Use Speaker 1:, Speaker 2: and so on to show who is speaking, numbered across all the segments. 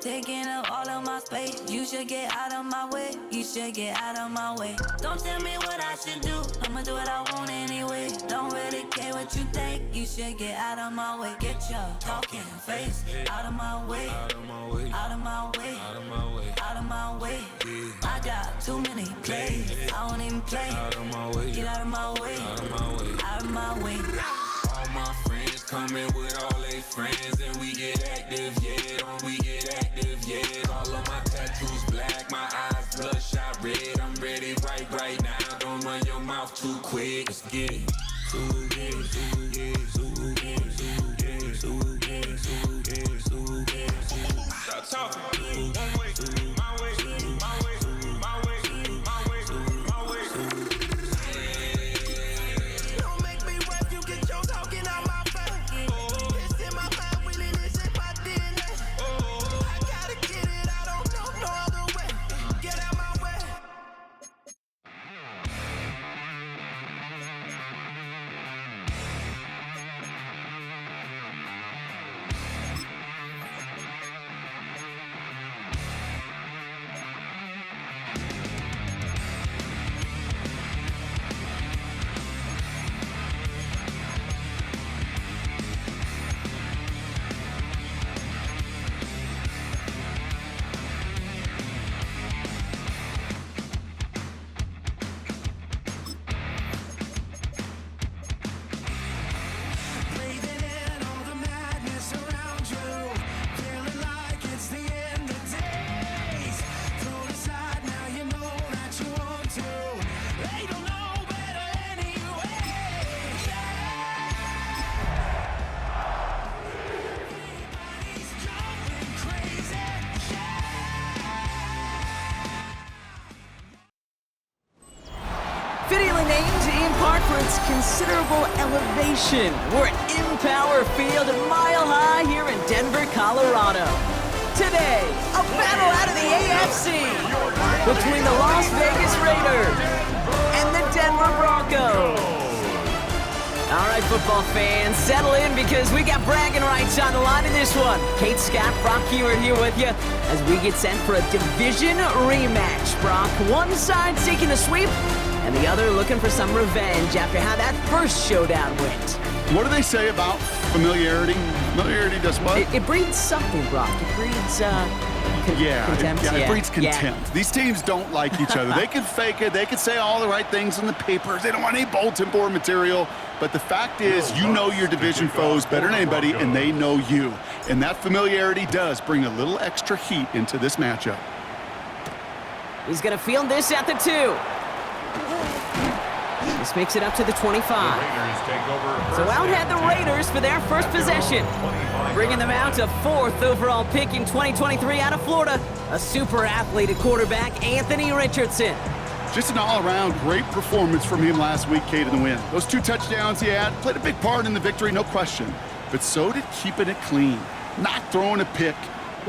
Speaker 1: taking up all of my space. You should get out of my way. You should get out of my way. Don't tell me what I should do. I'ma do what I want anyway. Don't really care what you think. You should get out of my way. Get your talking face out of my way. Out of my way. Out of my way. Out of my way. Out of my way. I got too many plays. I don't even play. Out of my way. Get out of my way. Out of my way. Out of my way.
Speaker 2: All my friends coming with all their friends, and we get active, yeah. Don't we get active, yeah. All of my tattoos black, my eyes bloodshot red. I'm ready right now. Don't run your mouth too quick. Let's get it. Stop talking. One way, my way, my way, my way, my way, my way.
Speaker 3: Don't make me rap, you get your talking out my face. It's in my mind, willing, it's in my DNA. I gotta get it, I don't know no other way. Get out my way. Breathing in all the madness around you. Feeling like it's the end of days. Throw it aside, now you know that you want to. They don't know better anyway. Everybody's going crazy.
Speaker 4: Fittingly named in part for its considerable elevation. We're at Empower Field, a mile high here in Denver, Colorado. Today, a battle out of the AFC between the Las Vegas Raiders and the Denver Broncos. All right, football fans, settle in because we got bragging rights on the line in this one. Kate, Scott, Brock Hewitt here with you as we get set for a division rematch. Brock, one side seeking a sweep, and the other looking for some revenge after how that first showdown went.
Speaker 5: What do they say about familiarity? Familiarity does what?
Speaker 4: It breeds something, Brock. It breeds, contempt.
Speaker 5: It breeds contempt. These teams don't like each other. They can fake it. They can say all the right things in the papers. They don't want any bulletin board material. But the fact is, you know your division foes better than anybody, and they know you. And that familiarity does bring a little extra heat into this matchup.
Speaker 4: He's going to field this at the 2. This makes it up to the 25. So out had the Raiders for their first possession, bringing them out to 4th overall pick in 2023 out of Florida, a super athlete at quarterback, Anthony Richardson.
Speaker 5: Just an all-around great performance from him last week, Kate, in the win. Those 2 touchdowns he had played a big part in the victory, no question. But so did keeping it clean, not throwing a pick.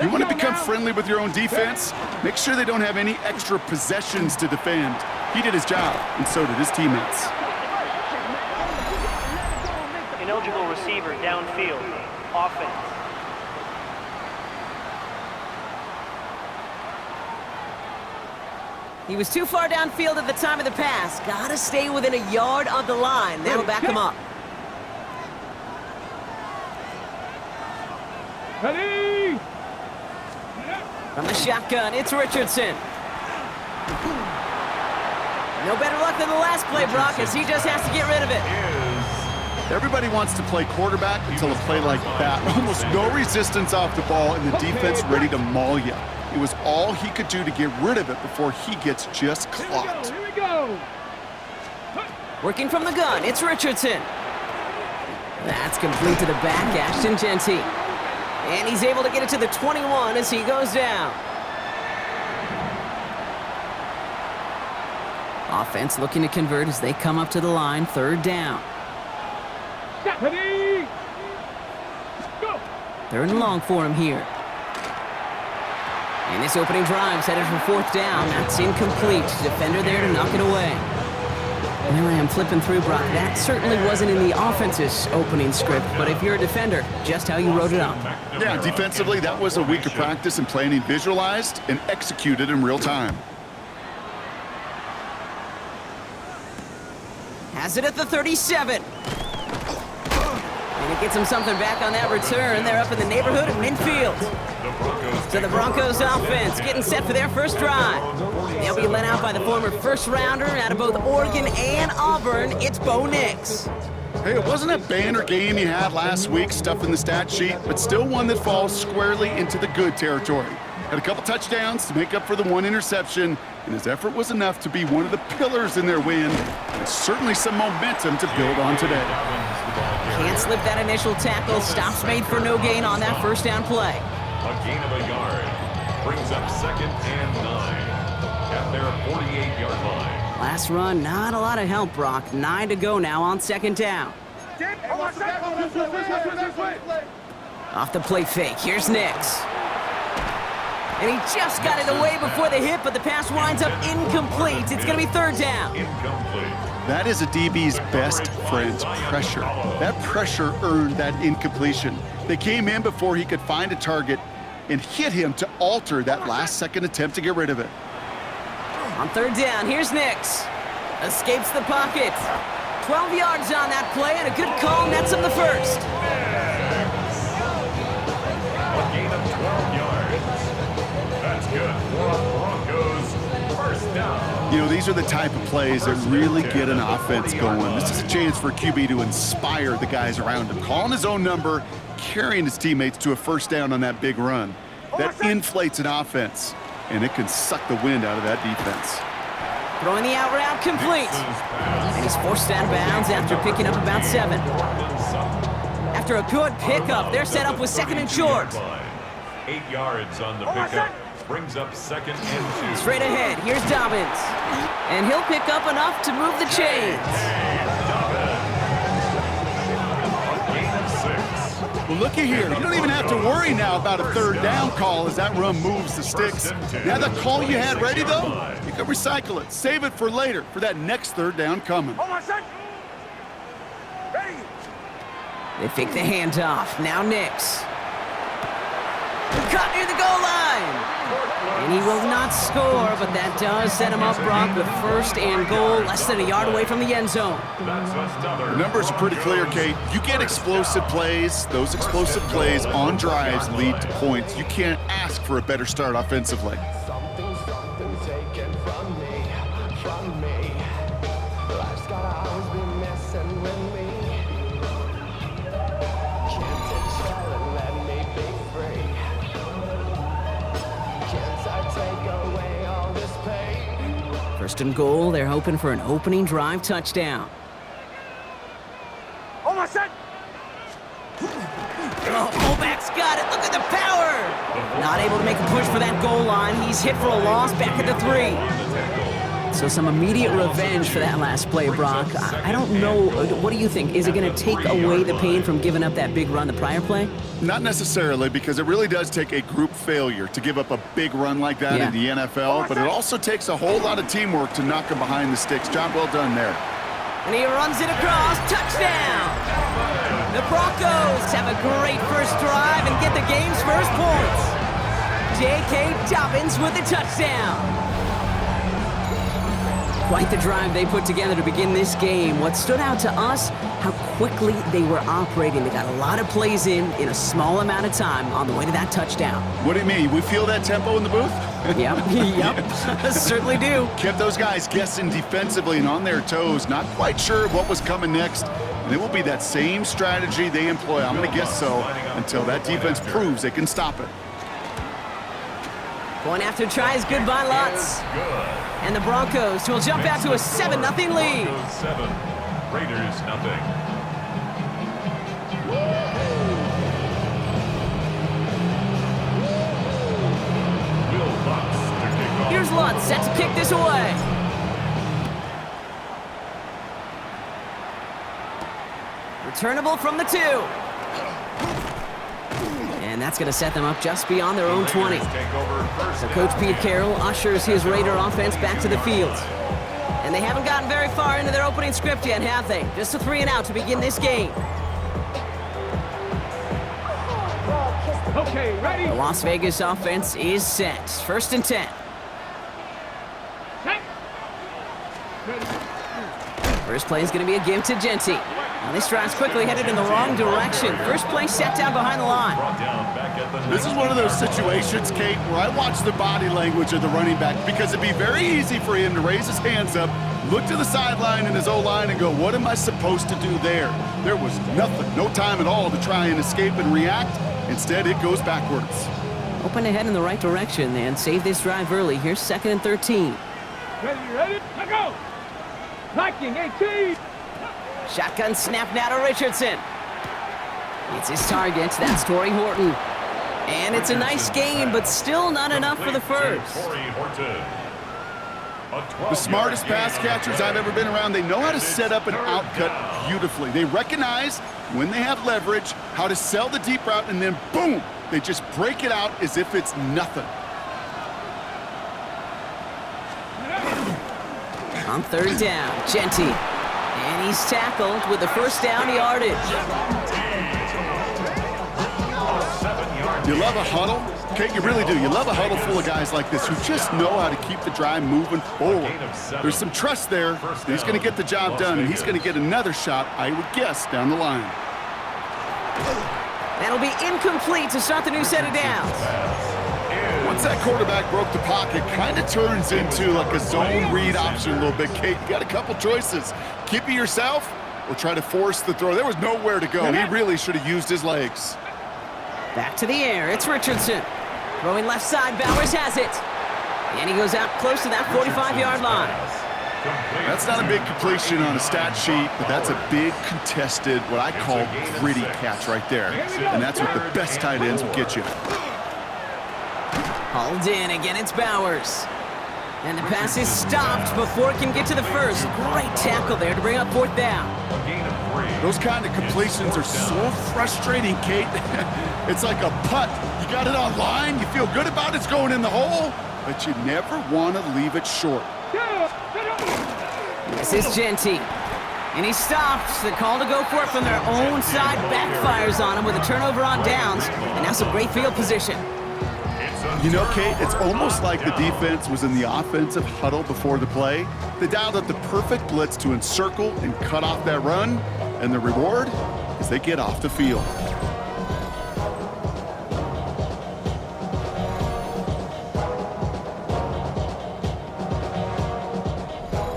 Speaker 5: You want to become friendly with your own defense? Make sure they don't have any extra possessions to defend. He did his job, and so did his teammates.
Speaker 6: Ineligible receiver downfield. Offense.
Speaker 4: He was too far downfield at the time of the pass. Gotta stay within a yard of the line. That'll back him up.
Speaker 7: Ready?
Speaker 4: From the shotgun, it's Richardson. No better luck than the last play, Brock, as he just has to get rid of it.
Speaker 5: Everybody wants to play quarterback until a play like that. Almost no resistance off the ball and the defense ready to maul you. It was all he could do to get rid of it before he gets just clocked.
Speaker 7: Here we go.
Speaker 4: Working from the gun, it's Richardson. That's complete to the back, Ashton Genty. And he's able to get it to the 21 as he goes down. Offense looking to convert as they come up to the line, 3rd down.
Speaker 7: Ready? Go.
Speaker 4: 3rd and long for him here. And this opening drive's headed for 4th down. That's incomplete. Defender there to knock it away. Well, I am flipping through, Brock. That certainly wasn't in the offense's opening script, but if you're a defender, just how you wrote it up.
Speaker 5: Yeah, defensively, that was a week of practice and planning visualized and executed in real time.
Speaker 4: Has it at the 37. And it gets him something back on that return. They're up in the neighborhood of midfield. So the Broncos offense getting set for their first drive. They'll be led out by the former first-rounder out of both Oregon and Auburn. It's Bo Nix.
Speaker 5: Hey, it wasn't a banner game he had last week, stuff in the stat sheet, but still one that falls squarely into the good territory. Had a couple touchdowns to make up for the one interception, and his effort was enough to be one of the pillars in their win, and certainly some momentum to build on today.
Speaker 4: Can't slip that initial tackle. Stops made for no gain on that first down play.
Speaker 8: A gain of a yard brings up 2nd and 9 at their 48-yard line.
Speaker 4: Last run, not a lot of help, Brock. 9 to go now on 2nd down. Off the play fake, here's Nix. And he just got it away before the hit, but the pass winds up incomplete. It's going to be 3rd down.
Speaker 8: Incomplete.
Speaker 5: That is a DB's best friend, pressure. That pressure earned that incompletion. They came in before he could find a target and hit him to alter that last-second attempt to get rid of it.
Speaker 4: On 3rd down, here's Nix. Escapes the pocket. 12 yards on that play, and a good call nets him the first.
Speaker 8: A gain of 12 yards. That's good for a Broncos first down.
Speaker 5: You know, these are the type of plays that really get an offense going. This is a chance for QB to inspire the guys around him. Calling his own number, carrying his teammates to a first down on that big run. That inflates an offense, and it can suck the wind out of that defense.
Speaker 4: Throwing the out route complete. And he's forced out of bounds after picking up about 7. After a good pickup, they're set up with 2nd and short.
Speaker 8: 8 yards on the pickup. Brings up 2nd and 2.
Speaker 4: Straight ahead, here's Dobbins. And he'll pick up enough to move the chains.
Speaker 5: Well, looky here. You don't even have to worry now about a 3rd down call as that run moves the sticks. Now that call you had ready, though, you can recycle it. Save it for later, for that next 3rd down coming.
Speaker 4: They fake the handoff. Now Nix. Caught near the goal line. And he will not score, but that does set him up, Brock, with 1st and goal, less than a yard away from the end zone.
Speaker 5: The numbers are pretty clear, Kate. You get explosive plays. Those explosive plays on drives lead to points. You can't ask for a better start offensively.
Speaker 3: Something taken from me. Life's gotta always be messing with me. Can't take shell and let me be free. Can't I take away all this pain?
Speaker 4: 1st and goal, they're hoping for an opening drive touchdown. Oh, fullback's got it. Look at the power. Not able to make a push for that goal line. He's hit for a loss back at the 3. So some immediate revenge for that last play, Brock. I don't know. What do you think? Is it going to take away the pain from giving up that big run the prior play?
Speaker 5: Not necessarily, because it really does take a group failure to give up a big run like that in the NFL, but it also takes a whole lot of teamwork to knock him behind the sticks. Job well done there.
Speaker 4: And he runs it across. Touchdown! The Broncos have a great first drive and get the game's first points. J.K. Dobbins with the touchdown. Quite the drive they put together to begin this game. What stood out to us, how quickly they were operating. They got a lot of plays in a small amount of time on the way to that touchdown.
Speaker 5: What do you mean? We feel that tempo in the booth?
Speaker 4: Yep, certainly do.
Speaker 5: Kept those guys guessing defensively and on their toes, not quite sure what was coming next. And it will be that same strategy they employ, I'm going to guess so, until that defense proves they can stop it.
Speaker 4: Going after tries, goodbye lots. And the Broncos will jump out to a 7-0 lead.
Speaker 8: 7, Raiders nothing.
Speaker 4: Here's Lutz set to kick this away. Returnable from the 2. And that's going to set them up just beyond their own 20. So Coach Pete Carroll ushers his Raider offense back to the field. And they haven't gotten very far into their opening script yet, have they? Just a 3 and out to begin this game.
Speaker 7: Okay, ready?
Speaker 4: The Las Vegas offense is set. 1st and 10.
Speaker 7: Set.
Speaker 4: First play is going to be a give to Genty. Now this drive's quickly headed in the wrong direction. First play set down behind the line.
Speaker 8: Brought down back at the
Speaker 5: This is one of those situations, Kate, where I watch the body language of the running back because it'd be very easy for him to raise his hands up, look to the sideline in his O-line and go, what am I supposed to do there? There was nothing, no time at all to try and escape and react. Instead, it goes backwards.
Speaker 4: Open ahead in the right direction and save this drive early. Here's 2nd and 13.
Speaker 7: Ready? Let go. Liking 18.
Speaker 4: Shotgun snap now to Richardson. It's his target. That's Torrey Horton. And it's a nice gain, but still not enough for the first.
Speaker 5: The smartest pass catchers I've ever been around, they know how to set up an outcut beautifully. They recognize when they have leverage, how to sell the deep route, and then boom, they just break it out as if it's nothing.
Speaker 4: On 3rd down, Genty. And he's tackled with the first down yardage.
Speaker 5: You love a huddle? Kate, you really do. You love a huddle full of guys like this who just know how to keep the drive moving forward. There's some trust there. He's going to get the job done, and he's going to get another shot, I would guess, down the line.
Speaker 4: That'll be incomplete to start the new set of downs.
Speaker 5: Once that quarterback broke the pocket, kind of turns into like a zone read option a little bit. Kate, you got a couple choices. Keep it yourself or try to force the throw. There was nowhere to go. He really should have used his legs.
Speaker 4: Back to the air, it's Richardson. Throwing left side, Bowers has it. And he goes out close to that 45-yard line.
Speaker 5: That's not a big completion on a stat sheet, but that's a big contested, what I call gritty catch right there. And that's what the best tight ends will get you.
Speaker 4: Hauled in, again it's Bowers. And the pass is stopped before it can get to the first. Great tackle there to bring up 4th down.
Speaker 5: Those kind of completions are so frustrating, Kate. It's like a putt. You got it on line, you feel good about it's going in the hole, but you never want to leave it short.
Speaker 4: This is Genty. And he stops. The call to go for it from their own side backfires on him with a turnover on downs. And now some great field position.
Speaker 5: You know, Kate, it's almost like the defense was in the offensive huddle before the play. They dialed up the perfect blitz to encircle and cut off that run. And the reward is they get off the field.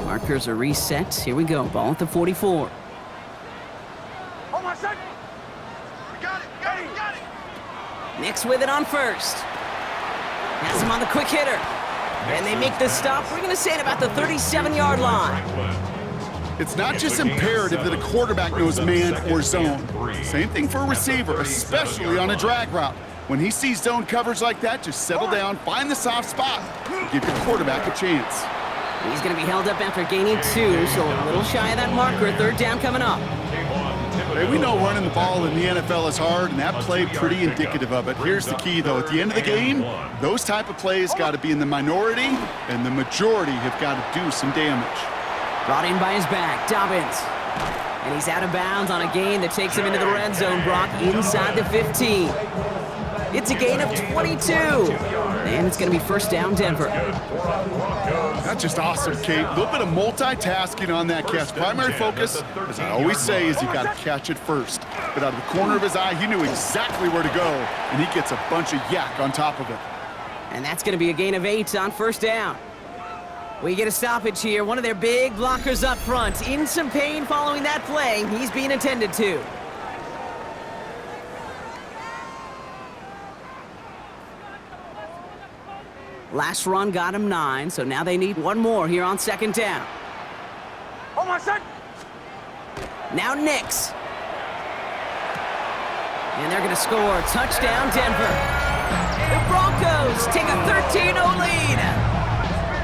Speaker 4: Markers are reset. Here we go. Ball at the 44.
Speaker 3: Hold on a second. We got it.
Speaker 4: Nix with it on 1st. Has him on the quick hitter. And they make the stop. We're going to say at about the 37-yard line.
Speaker 5: It's not just imperative that a quarterback knows man or zone. Same thing for a receiver, especially on a drag route. When he sees zone coverage like that, just settle down, find the soft spot, and give your quarterback a chance.
Speaker 4: He's going to be held up after gaining 2, so a little shy of that marker. 3rd down coming up.
Speaker 5: Hey, we know running the ball in the NFL is hard, and that play pretty indicative of it. Here's the key, though. At the end of the game, those type of plays got to be in the minority, and the majority have got to do some damage.
Speaker 4: Brought in by his back, Dobbins. And he's out of bounds on a gain that takes him into the red zone, Brock, inside the 15. It's a gain of 22. And it's going to be 1st down, Denver.
Speaker 5: That's just awesome, Kate. A little bit of multitasking on that catch. Primary focus, as I always say, is you got to catch it first. But out of the corner of his eye, he knew exactly where to go, and he gets a bunch of yak on top of it.
Speaker 4: And that's going to be a gain of 8 on 1st down. We get a stoppage here. One of their big blockers up front. In some pain following that play. He's being attended to. Last run got him 9, so now they need one more here on 2nd down.
Speaker 3: Hold on a second.
Speaker 4: Now Nix. And they're going to score. Touchdown, Denver. The Broncos take a 13-0 lead.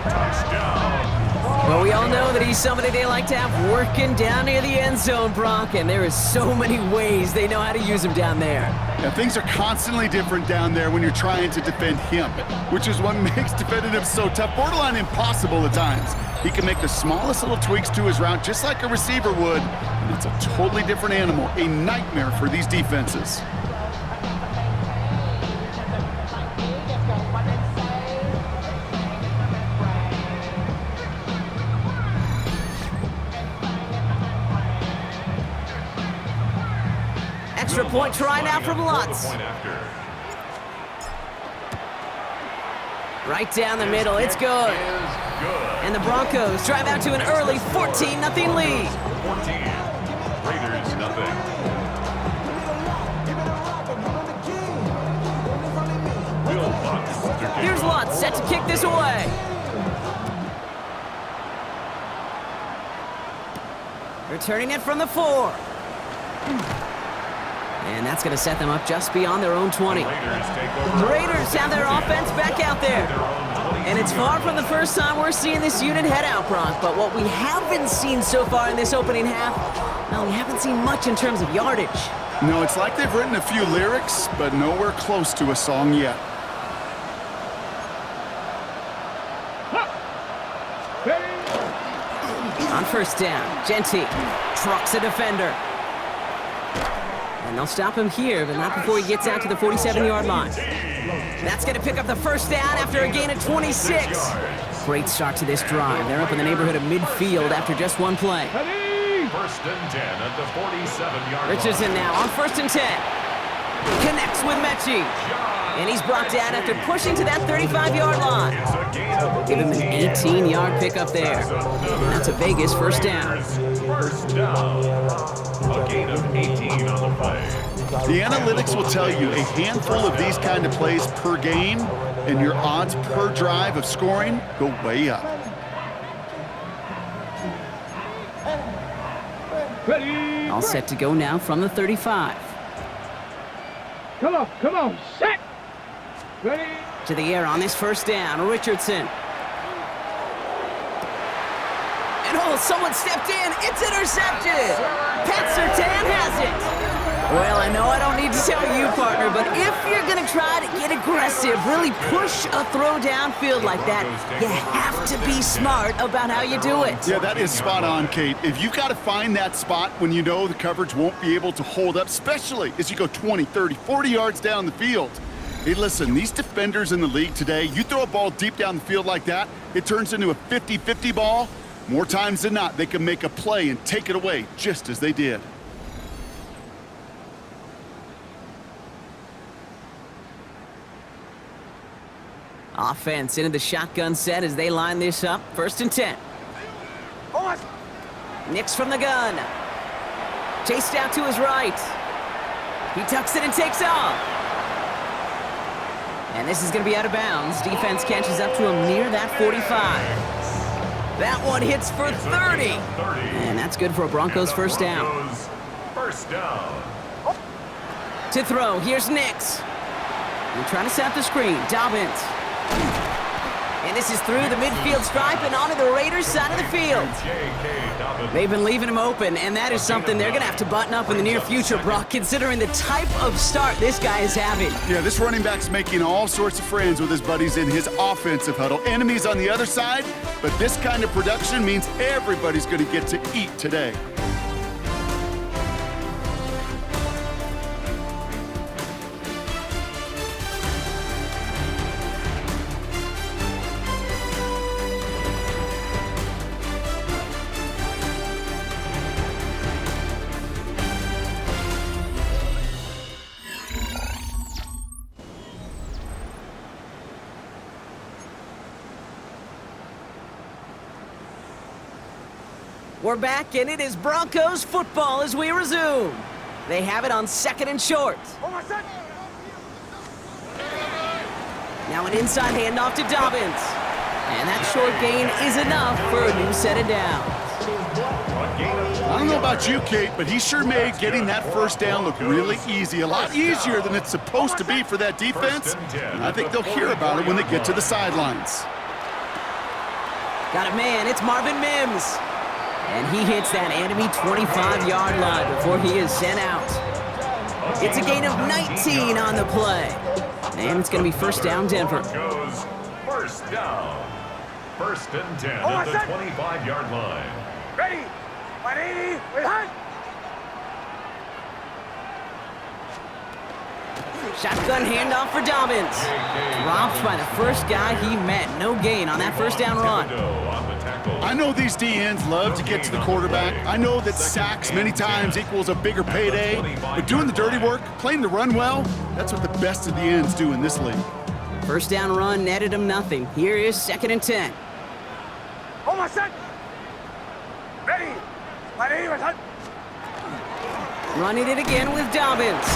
Speaker 8: Touchdown,
Speaker 4: Well, we all know that he's somebody they like to have working down near the end zone, Brock, and there is so many ways they know how to use him down there.
Speaker 5: Yeah, things are constantly different down there when you're trying to defend him, which is what makes defending him so tough, borderline impossible at times. He can make the smallest little tweaks to his route just like a receiver would, and it's a totally different animal, a nightmare for these defenses.
Speaker 4: Extra point try now from Lutz. Right down the middle, it's good. And the Broncos drive out to an early 14-0 lead.
Speaker 8: 14. Raiders nothing. Will Lutz to kick
Speaker 4: Here's
Speaker 8: off.
Speaker 4: Lutz set to kick this away. Returning it from the 4. And that's going to set them up just beyond their own 20.
Speaker 8: Raiders take over.
Speaker 4: The Raiders have their offense back out there. And it's far from the first time we're seeing this unit head out, Brock. But what we haven't seen so far in this opening half, well, we haven't seen much in terms of yardage.
Speaker 5: No, it's like they've written a few lyrics, but nowhere close to a song yet.
Speaker 4: On first down, Genty trucks a defender. And they'll stop him here, but not before he gets out to the 47-yard line. That's going to pick up the first down after a gain of 26. Great start to this drive. They're up in the neighborhood of midfield after just one play.
Speaker 8: First and 10 at the 47-yard line.
Speaker 4: Richardson now on first and 10. Connects with Mechie. And he's brought down after pushing to that 35-yard line.
Speaker 8: It's a gain of
Speaker 4: Give him an 18-yard pickup there. And that's a Vegas first down.
Speaker 8: First down. A gain of 18 on the play.
Speaker 5: The analytics will tell you a handful of these kind of plays per game, and your odds per drive of scoring go way up.
Speaker 7: Ready.
Speaker 4: All set to go now from the 35.
Speaker 7: Come on, set. Ready.
Speaker 4: To the air on this first down, Richardson. And oh, someone stepped in. It's intercepted. Pat Surtain has it. Well, I know I don't need to tell you, partner, but if you're going to try to get aggressive, really push a throw downfield like that, you have to be smart about how you do it.
Speaker 5: Yeah, that is spot on, Kate. If you've got to find that spot when you know the coverage won't be able to hold up, especially as you go 20, 30, 40 yards down the field. Hey, listen, these defenders in the league today, you throw a ball deep down the field like that, it turns into a 50-50 ball. More times than not, they can make a play and take it away, just as they did.
Speaker 4: Offense into the shotgun set as they line this up. First and 10. Nix from the gun. Chased out to his right. He tucks it and takes off. And this is going to be out of bounds. Defense catches up to him near that 45. That one hits for 30. And that's good for a Broncos first down.
Speaker 8: First down.
Speaker 4: To throw, here's Nix. They're trying to set up the screen. Dobbins. And this is through the midfield stripe and onto the Raiders' side of the field. They've been leaving him open, and that is something they're going to have to button up in the near future, Brock, considering the type of start this guy is having.
Speaker 5: Yeah, this running back's making all sorts of friends with his buddies in his offensive huddle. Enemies on the other side, but this kind of production means everybody's going to get to eat today.
Speaker 4: We're back, and it is Broncos football as we resume. They have it on second and short. Now an inside handoff to Dobbins. And that short gain is enough for a new set of downs.
Speaker 5: I don't know about you, Kate, but he sure made getting that first down look really easy. A lot easier than it's supposed to be for that defense. And I think they'll hear about it when they get to the sidelines.
Speaker 4: Got a man, it's Marvin Mims. And he hits that enemy 25-yard line before he is sent out. It's a gain of 19 on the play. And it's going to be first down, Denver.
Speaker 8: Broncos, first down. First and 10 at the 25-yard line.
Speaker 7: Ready. 180. Wait, hunt.
Speaker 4: Shotgun handoff for Dobbins. Dropped by the first guy he met. No gain on that first down run.
Speaker 5: I know these DNs love to get to the quarterback. I know that sacks many times equals a bigger payday. But doing the dirty work, playing the run well, that's what the best of the ends do in this league.
Speaker 4: First down run netted him nothing. Here is 2nd and 10.
Speaker 7: Hold my set. Ready. 180. Wait, hunt.
Speaker 4: Running it again with Dobbins.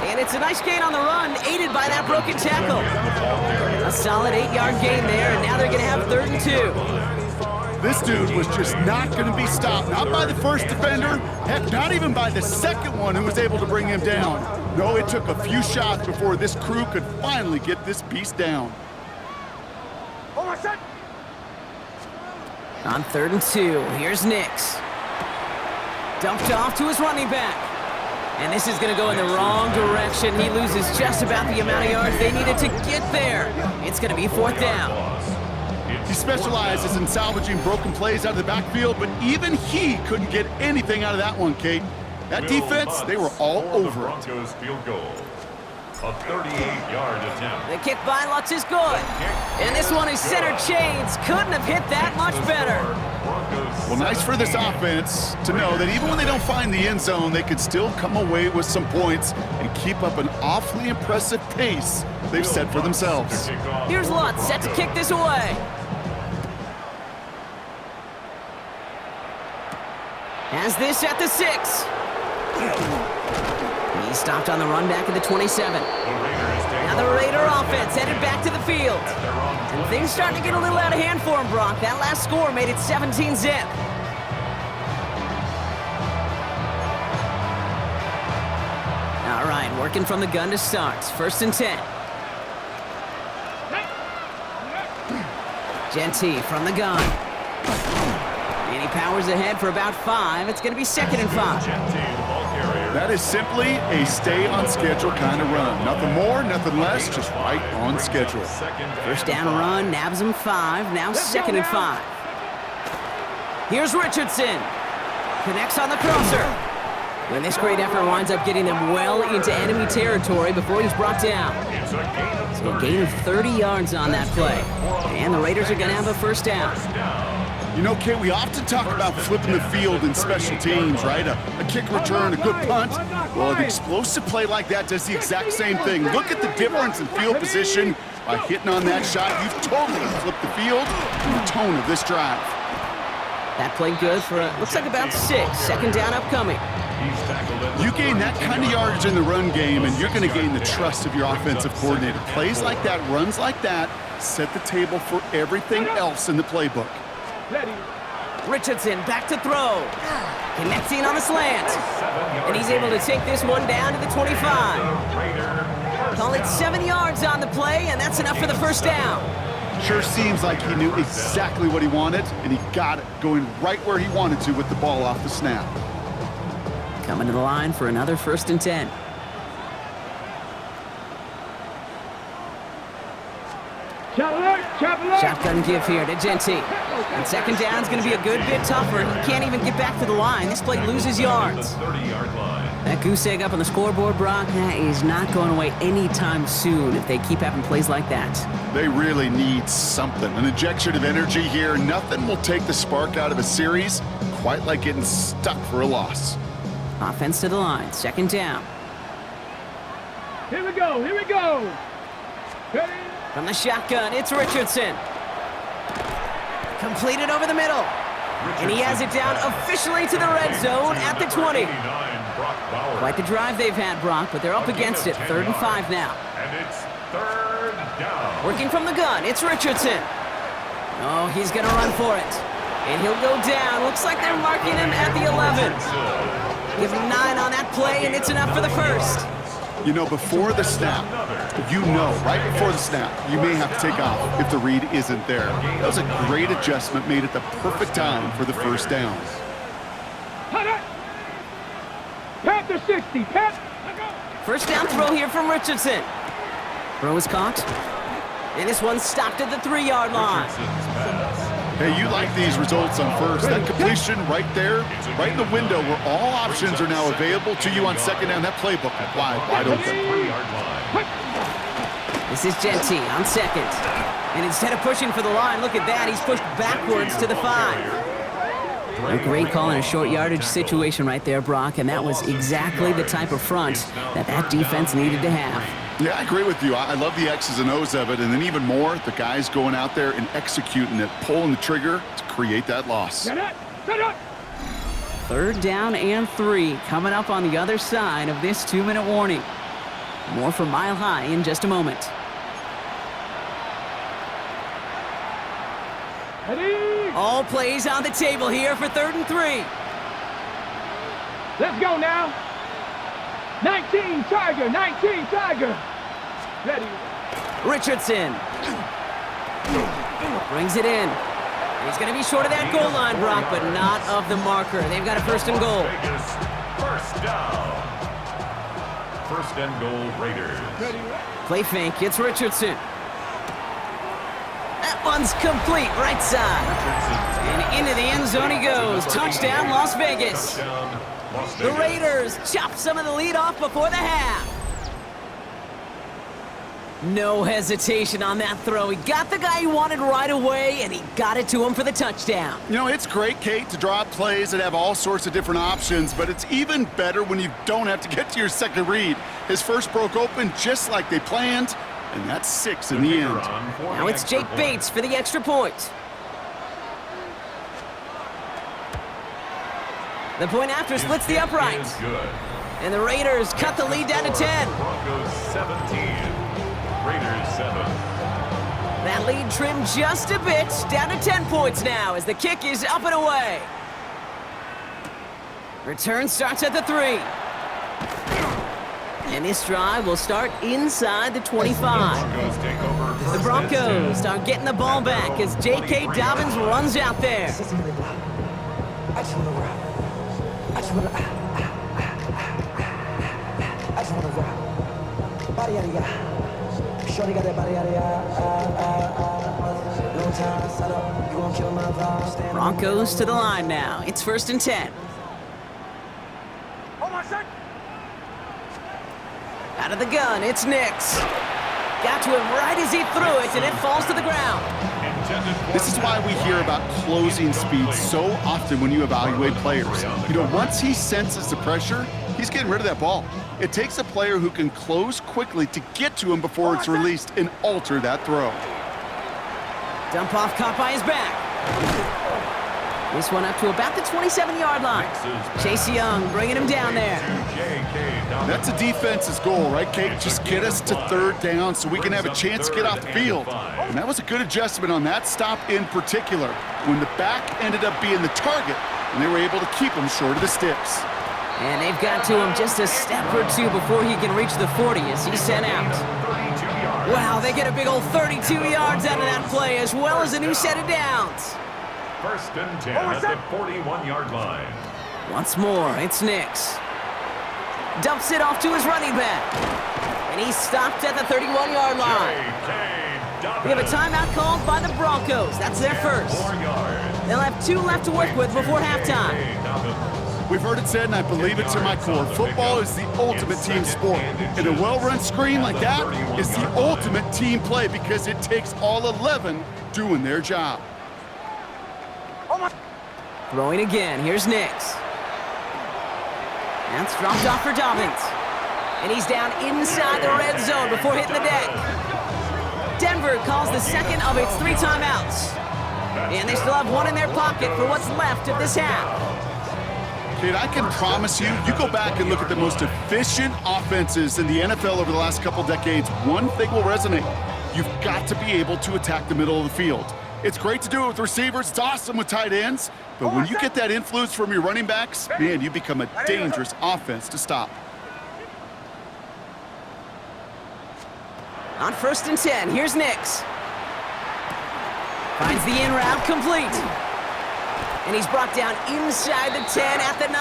Speaker 4: And it's a nice gain on the run, aided by that broken tackle. A solid 8-yard gain there, and now they're going to have 3rd and 2.
Speaker 5: This dude was just not going to be stopped. Not by the first defender, heck, not even by the second one who was able to bring him down. No, it took a few shots before this crew could finally get this beast down.
Speaker 7: Hold my set.
Speaker 4: On 3rd and 2, here's Nix. Dumped off to his running back. And this is going to go in the wrong direction. He loses just about the amount of yards they needed to get there. It's going to be 4th down.
Speaker 5: He specializes in salvaging broken plays out of the backfield, but even he couldn't get anything out of that one, Kate. That defense, they were all over it.
Speaker 8: Broncos field goal. A 38-yard attempt.
Speaker 4: The kick by Lutz is good. And this one is center chains. Couldn't have hit that much better.
Speaker 5: Well, nice for this offense to know that even when they don't find the end zone, they could still come away with some points and keep up an awfully impressive pace they've set for themselves.
Speaker 4: Here's Lutz set to kick this away. Has this at the 6. He stopped on the run back at the 27. Now the Raider offense headed back to the field. And things starting to get a little out of hand for him, Brock. That last score made it 17-zip. All right, working from the gun to start. 1st and 10. Genty from the gun. And he powers ahead for about 5. It's going to be 2nd and 5.
Speaker 5: That is simply a stay-on-schedule kind of run. Nothing more, nothing less, just right on schedule.
Speaker 4: First down run, nabs him 5, now 2nd and 5. Here's Richardson. Connects on the crosser. When this great effort winds up getting them well into enemy territory before he's brought down. So a gain of 30 yards on that play. And the Raiders are going to have a first down.
Speaker 5: You know, Kate, we often talk about flipping the field in special teams, right? A kick return, a good punt. Well, an explosive play like that does the exact same thing. Look at the difference in field position. By hitting on that shot, you've totally flipped the field and the tone of this drive.
Speaker 4: That played good for, looks like about 6. 2nd down upcoming.
Speaker 5: You gain that kind of yardage in the run game, and you're going to gain the trust of your offensive coordinator. Plays like that, runs like that, set the table for everything else in the playbook.
Speaker 4: Richardson back to throw. Connecting on the slant. And he's able to take this one down to the 25. Call it 7 yards on the play, and that's enough for the first down.
Speaker 5: Sure seems like he knew exactly what he wanted, and he got it, going right where he wanted to with the ball off the snap.
Speaker 4: Coming to the line for another 1st and 10. Shotgun give here to Genty. And 2nd down's going to be a good bit tougher. He can't even get back to the line. This play loses yards. That goose egg up on the scoreboard, Brock, that is not going away anytime soon if they keep having plays like that.
Speaker 5: They really need something. An injection of energy here. Nothing will take the spark out of a series quite like getting stuck for a loss.
Speaker 4: Offense to the line. 2nd down.
Speaker 7: Here we go. Here we go. Ready?
Speaker 4: From the shotgun, it's Richardson. Completed over the middle. And he has it down officially to the red zone at the 20. Quite the drive they've had, Brock, but they're up against it. 3rd and 5 now.
Speaker 8: And it's 3rd down.
Speaker 4: Working from the gun, it's Richardson. Oh, he's going to run for it. And he'll go down. Looks like they're marking him at the 11. Give him 9 on that play, and it's enough for the first.
Speaker 5: You know, before the snap, right before the snap, you may have to take off if the read isn't there. That was a great adjustment made at the perfect time for the first down.
Speaker 7: Panther 60, Panther.
Speaker 4: First down throw here from Richardson. Throw is caught. And this one stopped at the 3-yard line.
Speaker 5: Hey, you like these results on first. That completion right there, right in the window where all options are now available to you on second down. That playbook wide open.
Speaker 4: This is Genty on second. And instead of pushing for the line, look at that. He's pushed backwards to the 5. A great call in a short yardage situation right there, Brock, and that was exactly the type of front that defense needed to have.
Speaker 5: Yeah, I agree with you. I love the X's and O's of it, and then even more, the guys going out there and executing it, pulling the trigger to create that loss.
Speaker 4: Third down and 3 coming up on the other side of this 2-minute warning. More from Mile High in just a moment. All plays on the table here for 3rd and 3.
Speaker 7: Let's go now. 19 Tiger, 19 Tiger. Ready.
Speaker 4: Richardson brings it in. He's going to be short of that goal line, Brock, but not of the marker. They've got a 1st and goal.
Speaker 8: First down. 1st and goal, Raiders.
Speaker 4: Play fake. It's Richardson. That one's complete, right side. And into the end zone he goes. Touchdown, Las Vegas. The Raiders chop some of the lead off before the half. No hesitation on that throw. He got the guy he wanted right away, and he got it to him for the touchdown.
Speaker 5: You know, it's great, Kate, to draw up plays and have all sorts of different options, but it's even better when you don't have to get to your second read. His first broke open just like they planned, and that's 6 in the end.
Speaker 4: Now it's Jake Bates for the extra point. The point after splits the upright. And the Raiders cut the lead down to 10.
Speaker 8: Broncos 17. Raiders 7.
Speaker 4: That lead trimmed just a bit, down to 10 points now as the kick is up and away. Return starts at the 3. And this drive will start inside the 25. The Broncos start getting the ball back as J.K. Dobbins runs out there. Broncos to the line now. It's 1st and 10. Out of the gun, it's Nix. Got to him right as he threw it, and it falls to the ground.
Speaker 5: This is why we hear about closing speed so often when you evaluate players. You know, once he senses the pressure, he's getting rid of that ball. It takes a player who can close quickly to get to him before it's released and alter that throw.
Speaker 4: Dump off caught by his back. This one up to about the 27-yard line. Chase Young bringing him down there.
Speaker 5: That's a defense's goal, right, Kate? Just get us to 3rd down so we can have a chance to get off the field. And that was a good adjustment on that stop in particular, when the back ended up being the target, and they were able to keep him short of the sticks.
Speaker 4: And they've got to him just a step or two before he can reach the 40 as he's sent out. Wow, they get a big old 32 yards out of that play, as well as a new set of downs.
Speaker 8: 1st and 10 at the 41-yard line.
Speaker 4: Once more, it's Nix. Dumps it off to his running back. And he's stopped at the 31-yard line. We have a timeout called by the Broncos. That's their first. They'll have 2 left to work with before halftime.
Speaker 5: We've heard it said, and I believe it to my core, football is the ultimate team sport. And a well-run screen like that is the ultimate team play because it takes all 11 doing their job.
Speaker 4: Throwing again. Here's Nix. That's dropped off for Dobbins. And he's down inside the red zone before hitting the deck. Denver calls the second of its 3 timeouts. And they still have 1 in their pocket for what's left of this half.
Speaker 5: Kid, I can promise you, you go back and look at the most efficient offenses in the NFL over the last couple decades, one thing will resonate. You've got to be able to attack the middle of the field. It's great to do it with receivers. It's awesome with tight ends. But when you get that influence from your running backs, man, you become a dangerous offense to stop.
Speaker 4: On 1st and 10, here's Nix. Finds the in route complete. And he's brought down inside the 10 at the 9.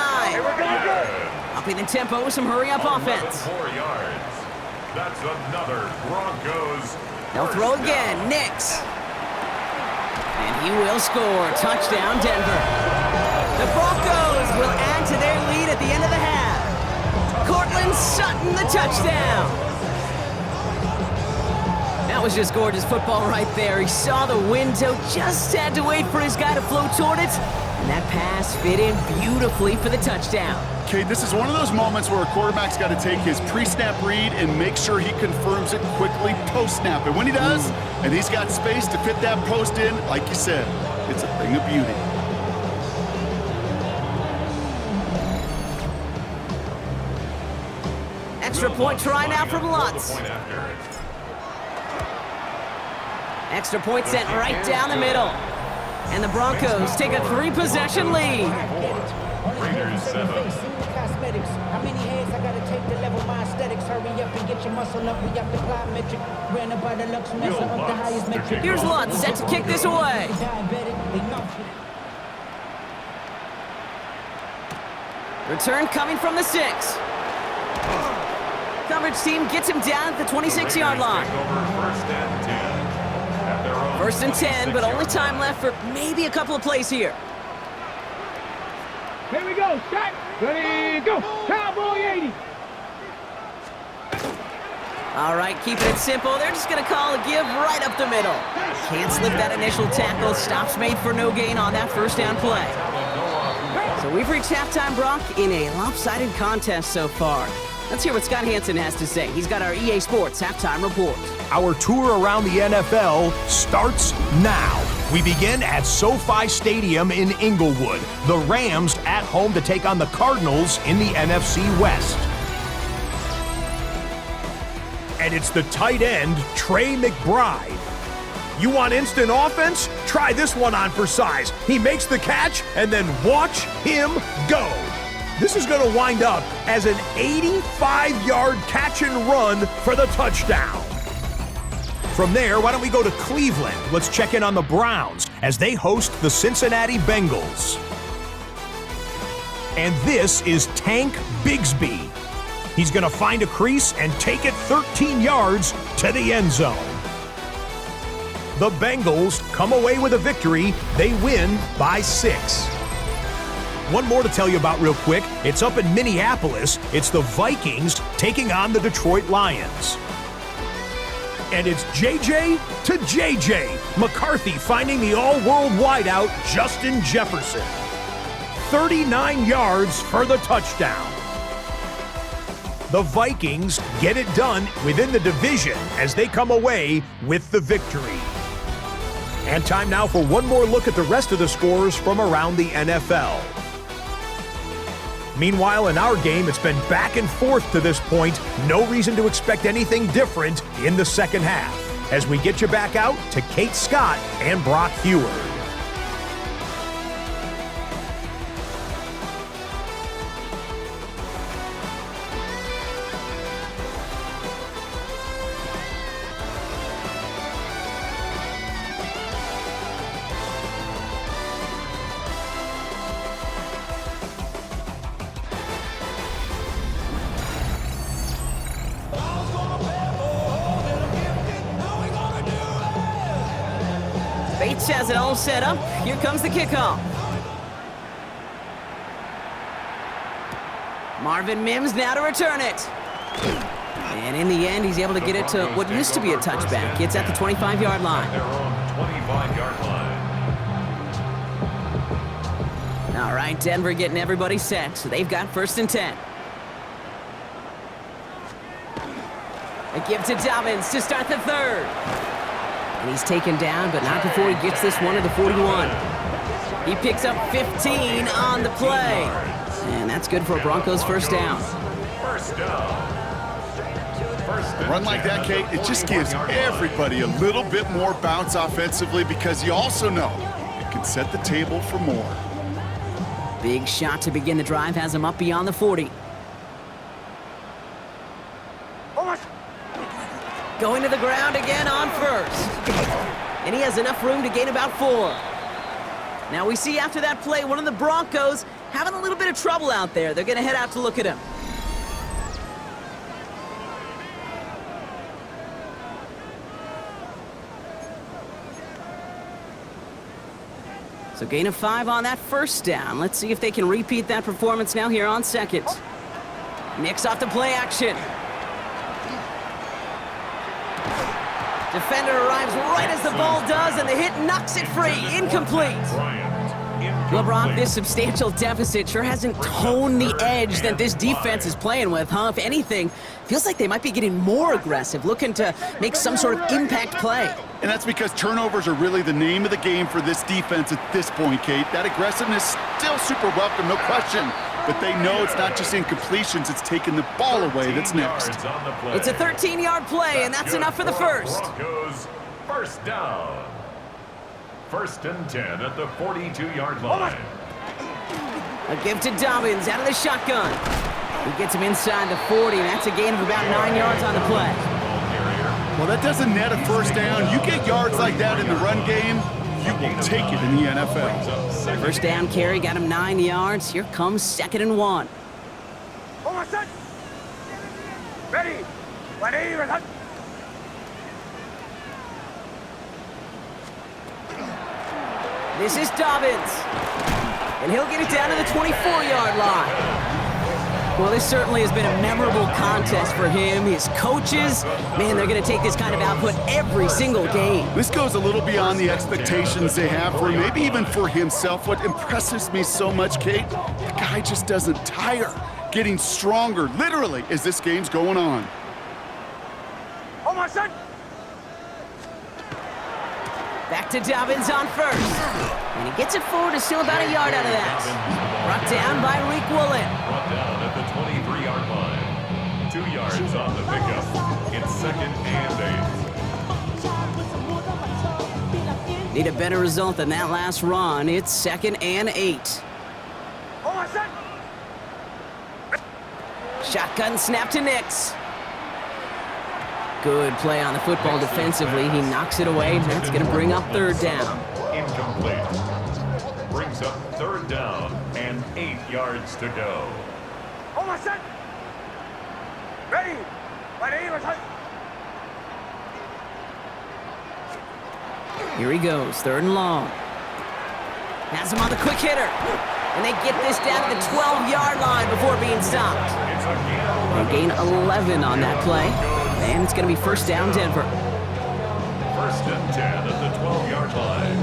Speaker 4: Upping the tempo with some hurry-up offense.
Speaker 8: 4 yards. That's another Broncos.
Speaker 4: They'll throw again, Nix. And he will score. Touchdown, Denver. The Broncos will add to their lead at the end of the half. Cortland Sutton, the touchdown. That was just gorgeous football right there. He saw the window, just had to wait for his guy to flow toward it, and that pass fit in beautifully for the touchdown.
Speaker 5: Okay, this is one of those moments where a quarterback's got to take his pre-snap read and make sure he confirms it quickly post-snap. And when he does, and he's got space to fit that post in, like you said, it's a thing of beauty.
Speaker 4: Extra point try now from Lutz. Extra point sent right down the middle. And the Broncos take a 3-possession lead.
Speaker 8: Raiders 7.
Speaker 9: How many heads I gotta take to level my aesthetics? Hurry up and get your muscle up. We up the plyometric. Ran up by the Lux Mesa of the highest metric.
Speaker 4: Here's Lutz set to kick this away. Return coming from the 6. Coverage team gets him down at the 26-yard line. First and 10, but only time left for maybe a couple of plays here.
Speaker 7: Here we go. Set. Ready, go. Cowboy 80.
Speaker 4: All right, keeping it simple. They're just going to call a give right up the middle. Can't slip that initial tackle. Stops made for no gain on that first down play. So we've reached halftime, Brock, in a lopsided contest so far. Let's hear what Scott Hansen has to say. He's got our EA Sports halftime report.
Speaker 10: Our tour around the NFL starts now. We begin at SoFi Stadium in Inglewood. The Rams at home to take on the Cardinals in the NFC West. And it's the tight end, Trey McBride. You want instant offense? Try this one on for size. He makes the catch, and then watch him go. This is going to wind up as an 85-yard catch and run for the touchdown. From there, why don't we go to Cleveland? Let's check in on the Browns as they host the Cincinnati Bengals. And this is Tank Bigsby. He's going to find a crease and take it 13 yards to the end zone. The Bengals come away with a victory. They win by 6. One more to tell you about real quick. It's up in Minneapolis. It's the Vikings taking on the Detroit Lions. And it's JJ to JJ. McCarthy finding the all-world wideout, Justin Jefferson. 39 yards for the touchdown. The Vikings get it done within the division as they come away with the victory. And time now for one more look at the rest of the scores from around the NFL. Meanwhile, in our game, it's been back and forth to this point. No reason to expect anything different in the second half. As we get you back out to Kate Scott and Brock Heward.
Speaker 4: Bates has it all set up. Here comes the kickoff. Marvin Mims now to return it. And in the end, he's able to get it to what used to be a touchback. It's at the 25-yard line.
Speaker 8: Their own 25-yard line.
Speaker 4: All right, Denver getting everybody set. So they've got 1st and 10. A give to Dobbins to start the 3rd. And he's taken down, but not before he gets this one to the 41. He picks up 15 on the play. And that's good for a Broncos first down.
Speaker 8: First down.
Speaker 5: A run like that, Kate, it just gives everybody a little bit more bounce offensively because you also know it can set the table for more.
Speaker 4: Big shot to begin the drive has him up beyond the 40. going to the ground again on first. And he has enough room to gain about 4. Now we see after that play, one of the Broncos having a little bit of trouble out there. They're going to head out to look at him. So gain of 5 on that first down. Let's see if they can repeat that performance now here on second. Nix off the play action. Defender arrives right as the ball does, and the hit knocks it free. Incomplete. LeBron, this substantial deficit sure hasn't toned the edge that this defense is playing with, huh? If anything, feels like they might be getting more aggressive, looking to make some sort of impact play.
Speaker 5: And that's because turnovers are really the name of the game for this defense at this point, Kate. That aggressiveness still super welcome, no question. But they know it's not just incompletions, it's taking the ball away that's next.
Speaker 4: It's a 13-yard play, and that's enough for the first.
Speaker 8: Broncos, first down. 1st and 10 at the 42-yard line.
Speaker 4: A give to Dobbins out of the shotgun. He gets him inside the 40, and that's a gain of about 9 yards on the play.
Speaker 5: Well, that doesn't net a first down. You get yards like that in the run game, you will take it in the NFL.
Speaker 4: First down carry got him 9 yards. Here comes 2nd and 1.
Speaker 7: Ready?
Speaker 4: This is Dobbins. And he'll get it down to the 24-yard line. Well, this certainly has been a memorable contest for him. His coaches, man, they're going to take this kind of output every single game.
Speaker 5: This goes a little beyond the expectations they have for him, maybe even for himself. What impresses me so much, Kate, the guy just doesn't tire. Getting stronger, literally, as this game's going on.
Speaker 7: Oh, my son!
Speaker 4: Back to Dobbins on first. And he gets it forward to still about a yard out of that. Brought down by Reek Woolen.
Speaker 8: Brought down at the 23-yard line. 2 yards on the pickup. It's 2nd and 8.
Speaker 4: Need a better result than that last run. It's 2nd and 8.
Speaker 7: Oh, my son!
Speaker 4: Shotgun snap to Nix. Good play on the football defensively. He knocks it away. That's going to bring up 3rd down.
Speaker 8: Incomplete. Brings up 3rd down and 8 yards to go.
Speaker 7: Oh, my son! Ready?
Speaker 4: Here he goes, 3rd and long. Has him on the quick hitter. And they get this down to the 12-yard line before being stopped. They gain 11 on that play. And it's going to be 1st down, Denver.
Speaker 8: 1st and 10 at the 12-yard line.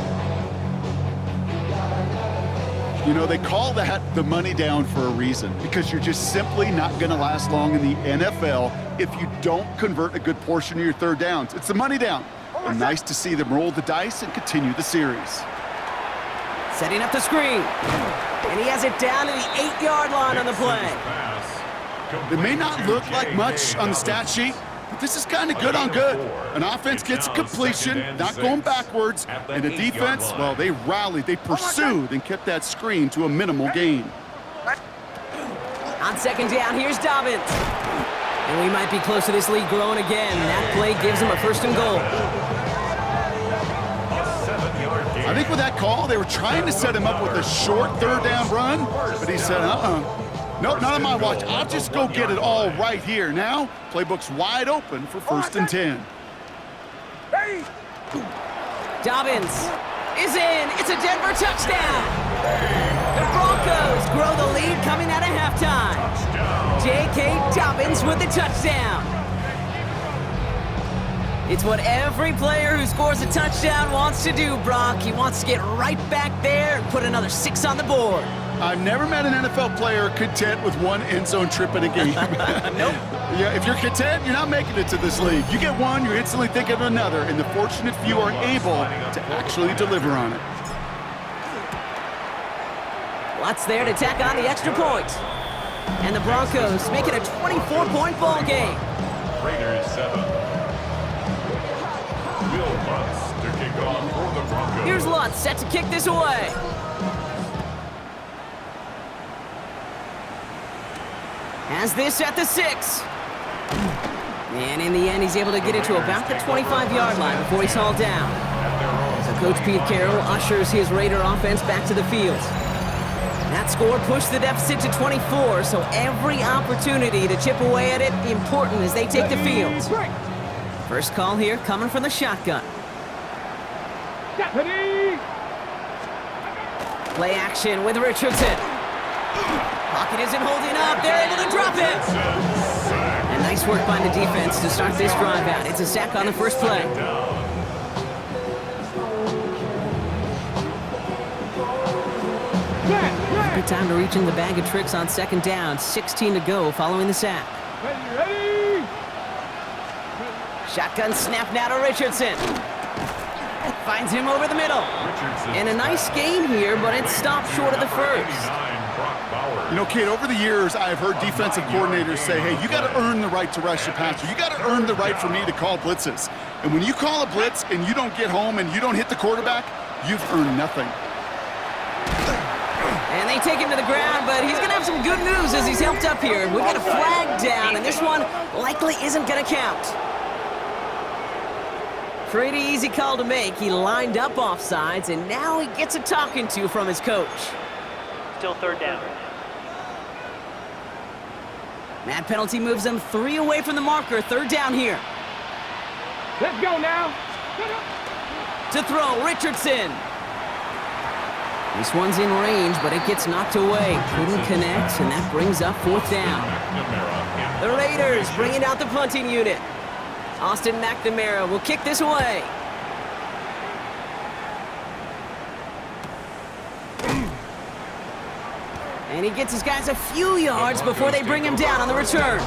Speaker 5: You know, they call that the money down for a reason, because you're just simply not going to last long in the NFL if you don't convert a good portion of your 3rd downs. It's the money down. And nice to see them roll the dice and continue the series.
Speaker 4: Setting up the screen. And he has it down to the 8-yard line on the play.
Speaker 5: It may not look like much on the stat sheet, but this is kind of good on good. An offense gets a completion, not going backwards, and the defense, well, they rallied, they pursued, and kept that screen to a minimal gain.
Speaker 4: On 2nd down, here's Dobbins. And we might be close to this lead growing again. That play gives him a 1st and goal.
Speaker 5: I think with that call, they were trying to set him up with a short 3rd down run, but he said, nope, not on my watch. I'll just go get it all right here. Now, playbook's wide open for 1st and 10.
Speaker 4: Dobbins is in. It's a Denver touchdown. The Broncos grow the lead coming out of halftime. J.K. Dobbins with the touchdown. It's what every player who scores a touchdown wants to do, Brock. He wants to get right back there and put another 6 on the board.
Speaker 5: I've never met an NFL player content with one end zone trip in a game.
Speaker 4: Nope.
Speaker 5: Yeah, if you're content, you're not making it to this league. You get one, you're instantly thinking of another, and the fortunate few are able to actually deliver on it.
Speaker 4: Lots there to tack on the extra point. And the Broncos make it a 24-point ball game.
Speaker 8: Raiders 7. Will Lutz to kick off for the Broncos.
Speaker 4: Here's Lutz set to kick this away. Has this at the 6. And in the end, he's able to get it to about the 25-yard line before he's hauled down. So Coach Pete Carroll ushers his Raider offense back to the field. That score pushed the deficit to 24, so every opportunity to chip away at it important as they take the field. First call here coming from the shotgun. Play action with Richardson. Pocket isn't holding up. They're able to drop it. And nice work by the defense to start this drive out. It's a sack on the first play. Good time to reach in the bag of tricks on second down. 16 to go following the sack.
Speaker 7: Ready.
Speaker 4: Shotgun snap now to Richardson. Finds him over the middle. And a nice gain here, but it stopped short of the first.
Speaker 5: You know, Kate, over the years, I've heard defensive coordinators say, hey, you got to earn the right to rush your passer. You got to earn the right for me to call blitzes. And when you call a blitz and you don't get home and you don't hit the quarterback, you've earned nothing.
Speaker 4: And they take him to the ground, but he's going to have some good news as he's helped up here. We've got a flag down, and this one likely isn't going to count. Pretty easy call to make. He lined up offsides, and now he gets a talking to from his coach.
Speaker 6: Still third down.
Speaker 4: That penalty moves them 3 away from the marker. Third down here.
Speaker 7: Let's go now.
Speaker 4: To throw, Richardson. This one's in range, but it gets knocked away. Couldn't connect, and that brings up fourth down. The Raiders bringing out the punting unit. Austin McNamara will kick this away. And he gets his guys a few yards before they bring him down on the return.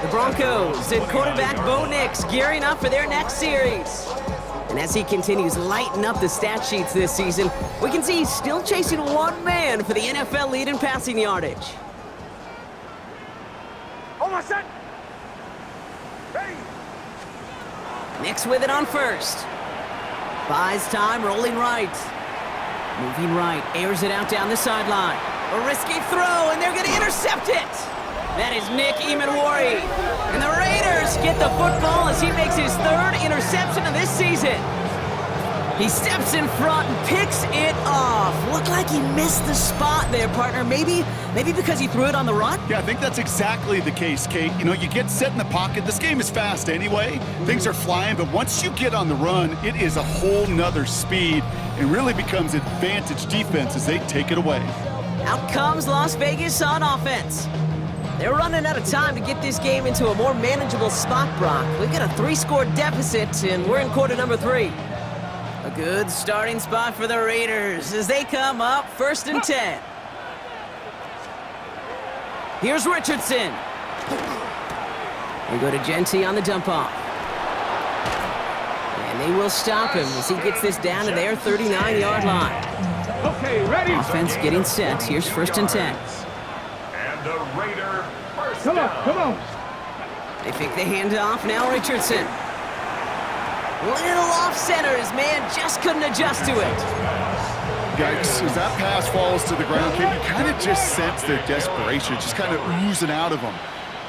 Speaker 4: The Broncos and quarterback Bo Nix gearing up for their next series. And as he continues lighting up the stat sheets this season, we can see he's still chasing one man for the NFL lead in passing yardage.
Speaker 7: Almost set. Ready.
Speaker 4: Nix with it on first. Buys time, rolling right. Moving right, airs it out down the sideline. A risky throw, and they're going to intercept it. That is Nick Emanwari. And the Raiders get the football as he makes his third interception of this season. He steps in front and picks it off. Looked like he missed the spot there, partner. Maybe because he threw it on the run?
Speaker 5: Yeah, I think that's exactly the case, Kate. You know, you get set in the pocket. This game is fast anyway. Things are flying, but once you get on the run, it is a whole nother speed and really becomes advantage defense as they take it away.
Speaker 4: Out comes Las Vegas on offense. They're running out of time to get this game into a more manageable spot, Brock. We've got a 3-score deficit, and we're in quarter number 3. A good starting spot for the Raiders as they come up 1st and 10. Here's Richardson. They go to Genty on the dump-off. And they will stop him as he gets this down to their 39-yard line.
Speaker 7: Okay, ready.
Speaker 4: Offense getting set. Here's 1st and 10.
Speaker 8: And a Raider first
Speaker 7: Come on.
Speaker 4: They fake the handoff. Now Richardson. Little off center. His man just couldn't adjust to it.
Speaker 5: Yikes, as that pass falls to the ground, Kate, you kind of just sense their desperation, just kind of oozing out of them.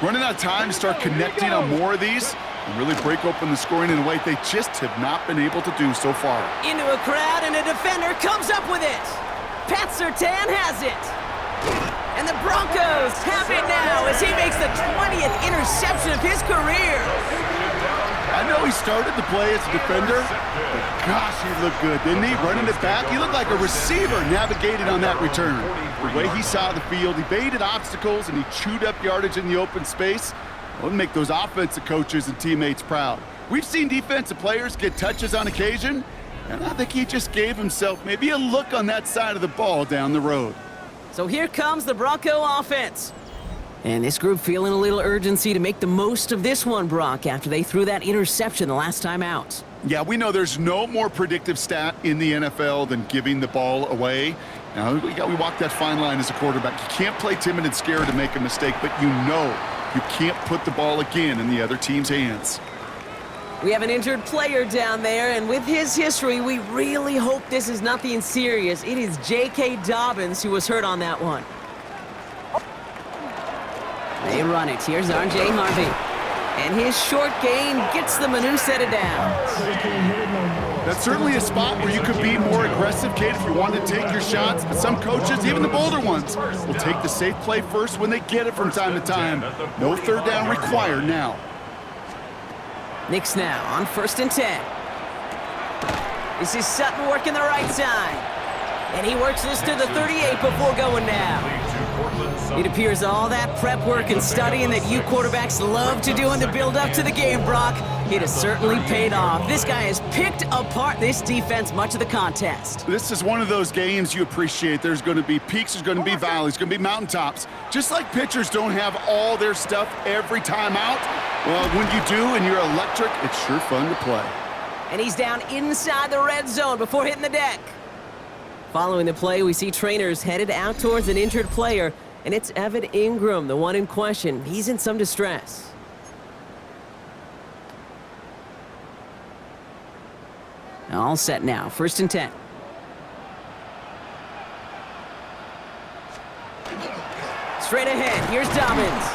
Speaker 5: Running out of time to start connecting on more of these and really break open the scoring in a way they just have not been able to do so far.
Speaker 4: Into a crowd, and a defender comes up with it. Pat Surtain has it. And the Broncos have it now as he makes the 20th interception of his career.
Speaker 5: I know he started to play as a defender, but gosh, he looked good, didn't he? Running it back, he looked like a receiver navigated on that return. The way he saw the field, he baited obstacles, and he chewed up yardage in the open space. It'll make those offensive coaches and teammates proud. We've seen defensive players get touches on occasion, and I think he just gave himself maybe a look on that side of the ball down the road.
Speaker 4: So here comes the Bronco offense. And this group feeling a little urgency to make the most of this one, Brock, after they threw that interception the last time out.
Speaker 5: Yeah, we know there's no more predictive stat in the NFL than giving the ball away. Now, we walk that fine line as a quarterback. You can't play timid and scared to make a mistake, but you know you can't put the ball again in the other team's hands.
Speaker 4: We have an injured player down there, and with his history, we really hope this is nothing serious. It is J.K. Dobbins who was hurt on that one. They run it. Here's R.J. Harvey. And his short gain gets them a new set of downs.
Speaker 5: That's certainly a spot where you could be more aggressive, Kate, if you wanted to take your shots. But some coaches, even the bolder ones, will take the safe play first when they get it from time to time. No third down required now.
Speaker 4: Knicks now on 1st and 10. This is Sutton working the right side. And he works this to the 38 before going down. It appears all that prep work and studying that you quarterbacks love to do in the build-up to the game, Brock, it has certainly paid off. This guy has picked apart this defense much of the contest.
Speaker 5: This is one of those games you appreciate. There's going to be peaks, there's going to be valleys, going to be mountaintops. Just like pitchers don't have all their stuff every time out, well, when you do and you're electric, it's sure fun to play.
Speaker 4: And he's down inside the red zone before hitting the deck. Following the play, we see trainers headed out towards an injured player, and it's Evan Ingram, the one in question. He's in some distress. All set now, 1st and 10. Straight ahead, here's Dobbins.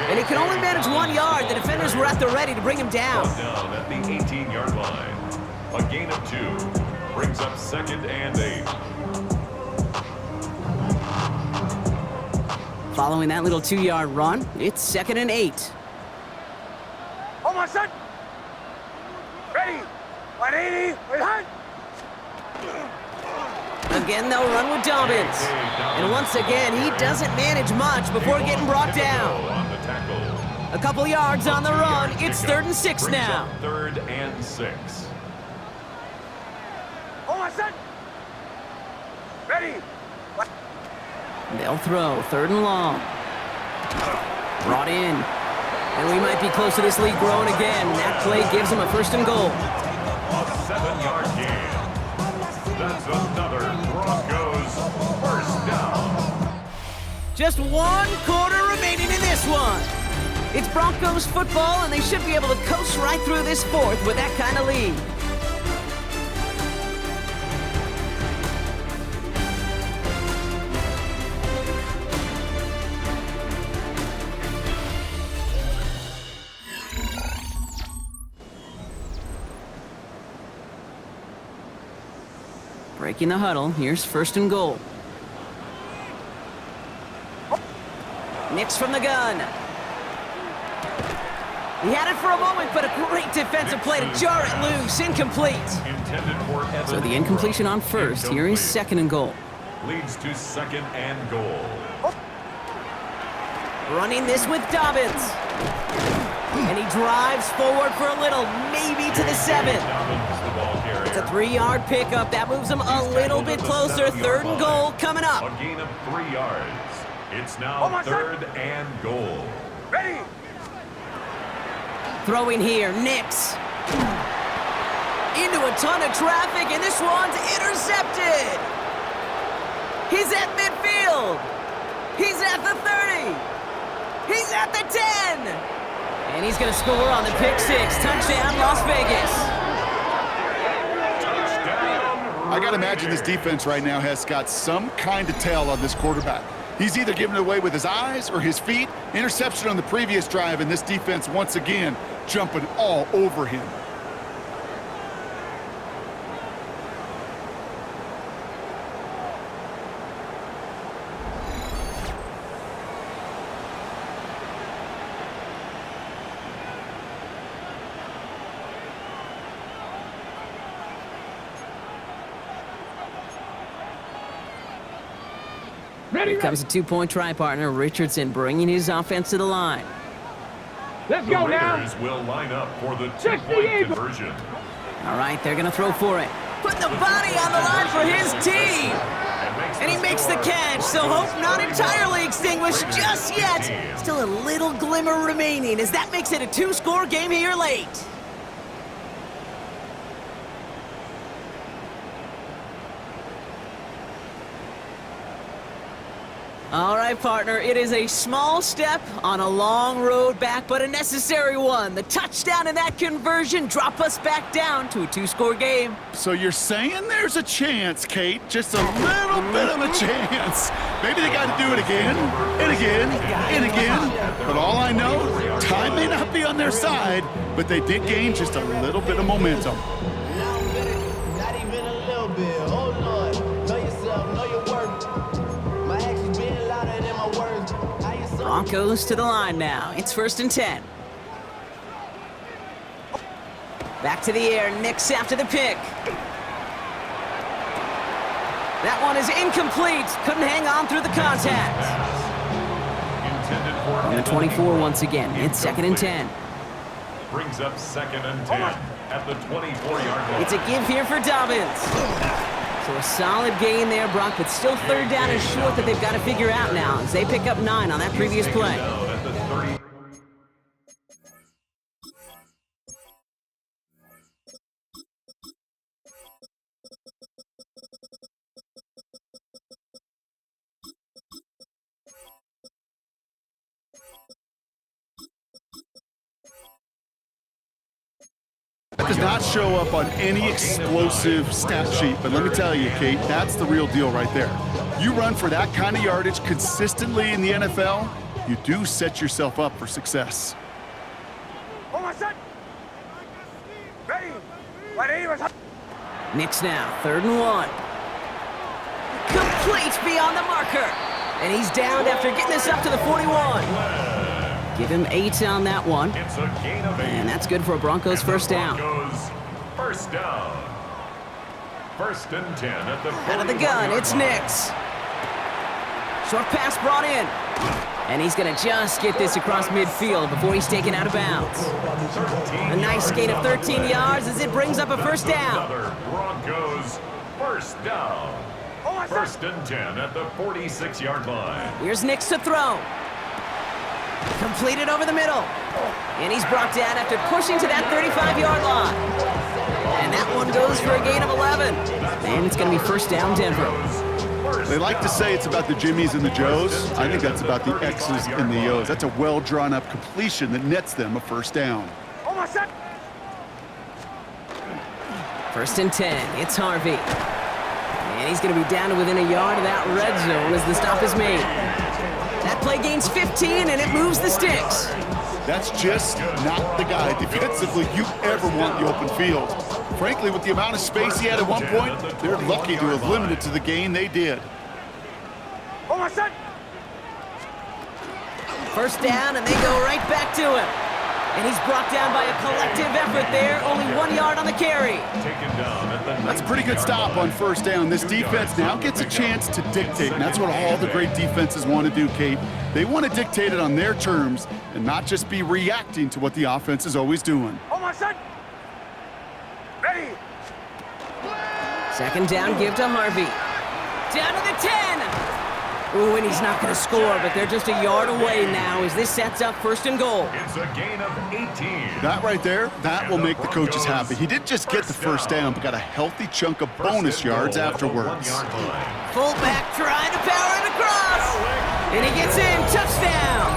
Speaker 4: And he can only manage 1 yard. The defenders were at the ready to bring him down.
Speaker 8: Down at the 18-yard line. A gain of 2 brings up 2nd and 8.
Speaker 4: Following that little 2-yard run, it's 2nd and 8.
Speaker 7: Hold on, son. Ready. 180. Wait, hunt.
Speaker 4: Again, they'll run with Dobbins. And once again, he doesn't manage much before getting brought down. A couple yards on the run. It's 3rd and 6 now.
Speaker 8: 3rd and 6.
Speaker 7: Hold on, son. Ready.
Speaker 4: They'll throw 3rd and long. Brought in. And we might be close to this lead growing again. That play gives them a 1st and goal.
Speaker 8: A 7-yard gain. That's another Broncos 1st down.
Speaker 4: Just 1 quarter remaining in this one. It's Broncos football, and they should be able to coast right through this 4th with that kind of lead. Breaking the huddle, here's 1st and goal. Knicks from the gun. He had it for a moment, but a great defensive play to jar it loose. Incomplete. So the incompletion on 1st. Here is 2nd and goal.
Speaker 8: Leads to 2nd and goal.
Speaker 4: Running this with Dobbins. And he drives forward for a little, maybe to the 7. It's a 3-yard pickup. That moves him a little bit closer. 3rd and goal coming up.
Speaker 8: A gain of 3 yards. It's now 3rd and goal.
Speaker 7: Ready.
Speaker 4: Throwing here, Knicks. Into a ton of traffic, and this one's intercepted. He's at midfield. He's at the 30. He's at the 10. And he's going to score on the pick 6. Touchdown, Las Vegas.
Speaker 5: I got to imagine this defense right now has got some kind of tell on this quarterback. He's either giving it away with his eyes or his feet. Interception on the previous drive, and this defense once again jumping all over him.
Speaker 4: Here comes a 2-point try partner, Richardson, bringing his offense to the line.
Speaker 7: Let's
Speaker 8: The
Speaker 7: go now.
Speaker 8: Raiders will line up for the 2-point conversion.
Speaker 4: All right, they're going to throw for it. Putting the body on the line for his team. And he makes the catch, so hope not entirely extinguished just yet. Still a little glimmer remaining as that makes it a 2-score game here late. All right, partner, it is a small step on a long road back, but a necessary one. The touchdown and that conversion drop us back down to a 2-score game.
Speaker 5: So you're saying there's a chance, Kate, just a little bit of a chance. Maybe they got to do it again, and again, and again. But all I know, time may not be on their side, but they did gain just a little bit of momentum.
Speaker 11: Not even a little bit. Oh Lord, know yourself, know your worth. My actions being louder than my words.
Speaker 4: Broncos to the line now. It's 1st and 10. Back to the air. Nix after the pick. That one is incomplete. Couldn't hang on through the contact. And a 24 once again. It's 2nd and 10.
Speaker 8: Brings up 2nd and 10 at the 24-yard line.
Speaker 4: It's a give here for Dobbins. So a solid gain there, Brock, but still 3rd down and short that they've got to figure out now as they pick up 9 on that previous play.
Speaker 8: Down at the 30.
Speaker 5: Does not show up on any explosive stat sheet, but let me tell you, Kate, that's the real deal right there. You run for that kind of yardage consistently in the NFL, you do set yourself up for success.
Speaker 4: Nix now, 3rd and 1. Complete beyond the marker. And he's downed after getting this up to the 41. Give him 8 on that one.
Speaker 8: It's a gain of 8.
Speaker 4: And that's good for a Broncos first down.
Speaker 8: Broncos first down. 1st and 10 at the
Speaker 4: Out of the gun, it's Nix. Short pass brought in. And he's going to just get this across midfield before he's taken out of bounds. A nice gain of 13 yards as it brings up a first down.
Speaker 8: Another Broncos first down. 1st and 10 at the 46-yard line.
Speaker 4: Here's Nix to throw. Completed over the middle. And he's brought down after pushing to that 35-yard line. And that one goes for a gain of 11. And it's going to be first down Denver.
Speaker 5: They like to say it's about the Jimmies and the Joes. I think that's about the X's and the O's. That's a well-drawn-up completion that nets them a first down.
Speaker 4: 1st and 10. It's Harvey. And he's going to be down to within a yard of that red zone as the stop is made. That play gains 15, and it moves the sticks.
Speaker 5: That's just not the guy defensively you ever want in the open field. Frankly, with the amount of space he had at one point, they're lucky to have limited to the gain they did.
Speaker 4: First down, and they go right back to him. And he's brought down by a collective effort there, only 1 yard on the carry.
Speaker 5: That's a pretty good stop on first down. This defense now gets a chance to dictate, and that's what all the great defenses want to do, Kate. They want to dictate it on their terms and not just be reacting to what the offense is always doing.
Speaker 4: Second down, give to Harvey. Down to the 10. Ooh, and he's not going to score, but they're just a yard away now as this sets up 1st and goal.
Speaker 8: It's a gain of 18.
Speaker 5: That right there, that will make the coaches happy. He didn't just get the first down, but got a healthy chunk of bonus yards afterwards.
Speaker 4: Fullback trying to power it across. And he gets in. Touchdown.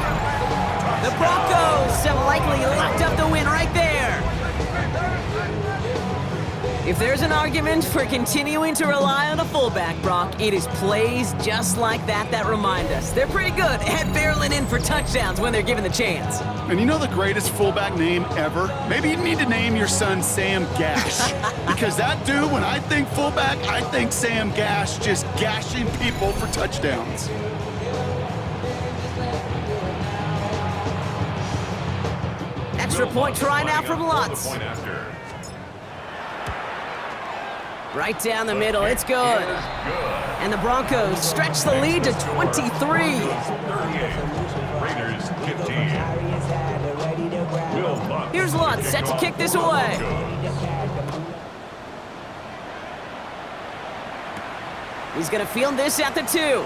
Speaker 4: The Broncos have likely locked up the win right there. If there's an argument for continuing to rely on a fullback, Brock, it is plays just like that that remind us. They're pretty good at barreling in for touchdowns when they're given the chance.
Speaker 5: And you know the greatest fullback name ever? Maybe you need to name your son Sam Gash. Because that dude, when I think fullback, I think Sam Gash just gashing people for touchdowns.
Speaker 4: Extra point try now from Lutz. Right down the middle, it's good. And the Broncos stretch the lead to 23.
Speaker 8: Raiders 15.
Speaker 4: Here's Lutz set to kick this away. He's going to field this at the 2.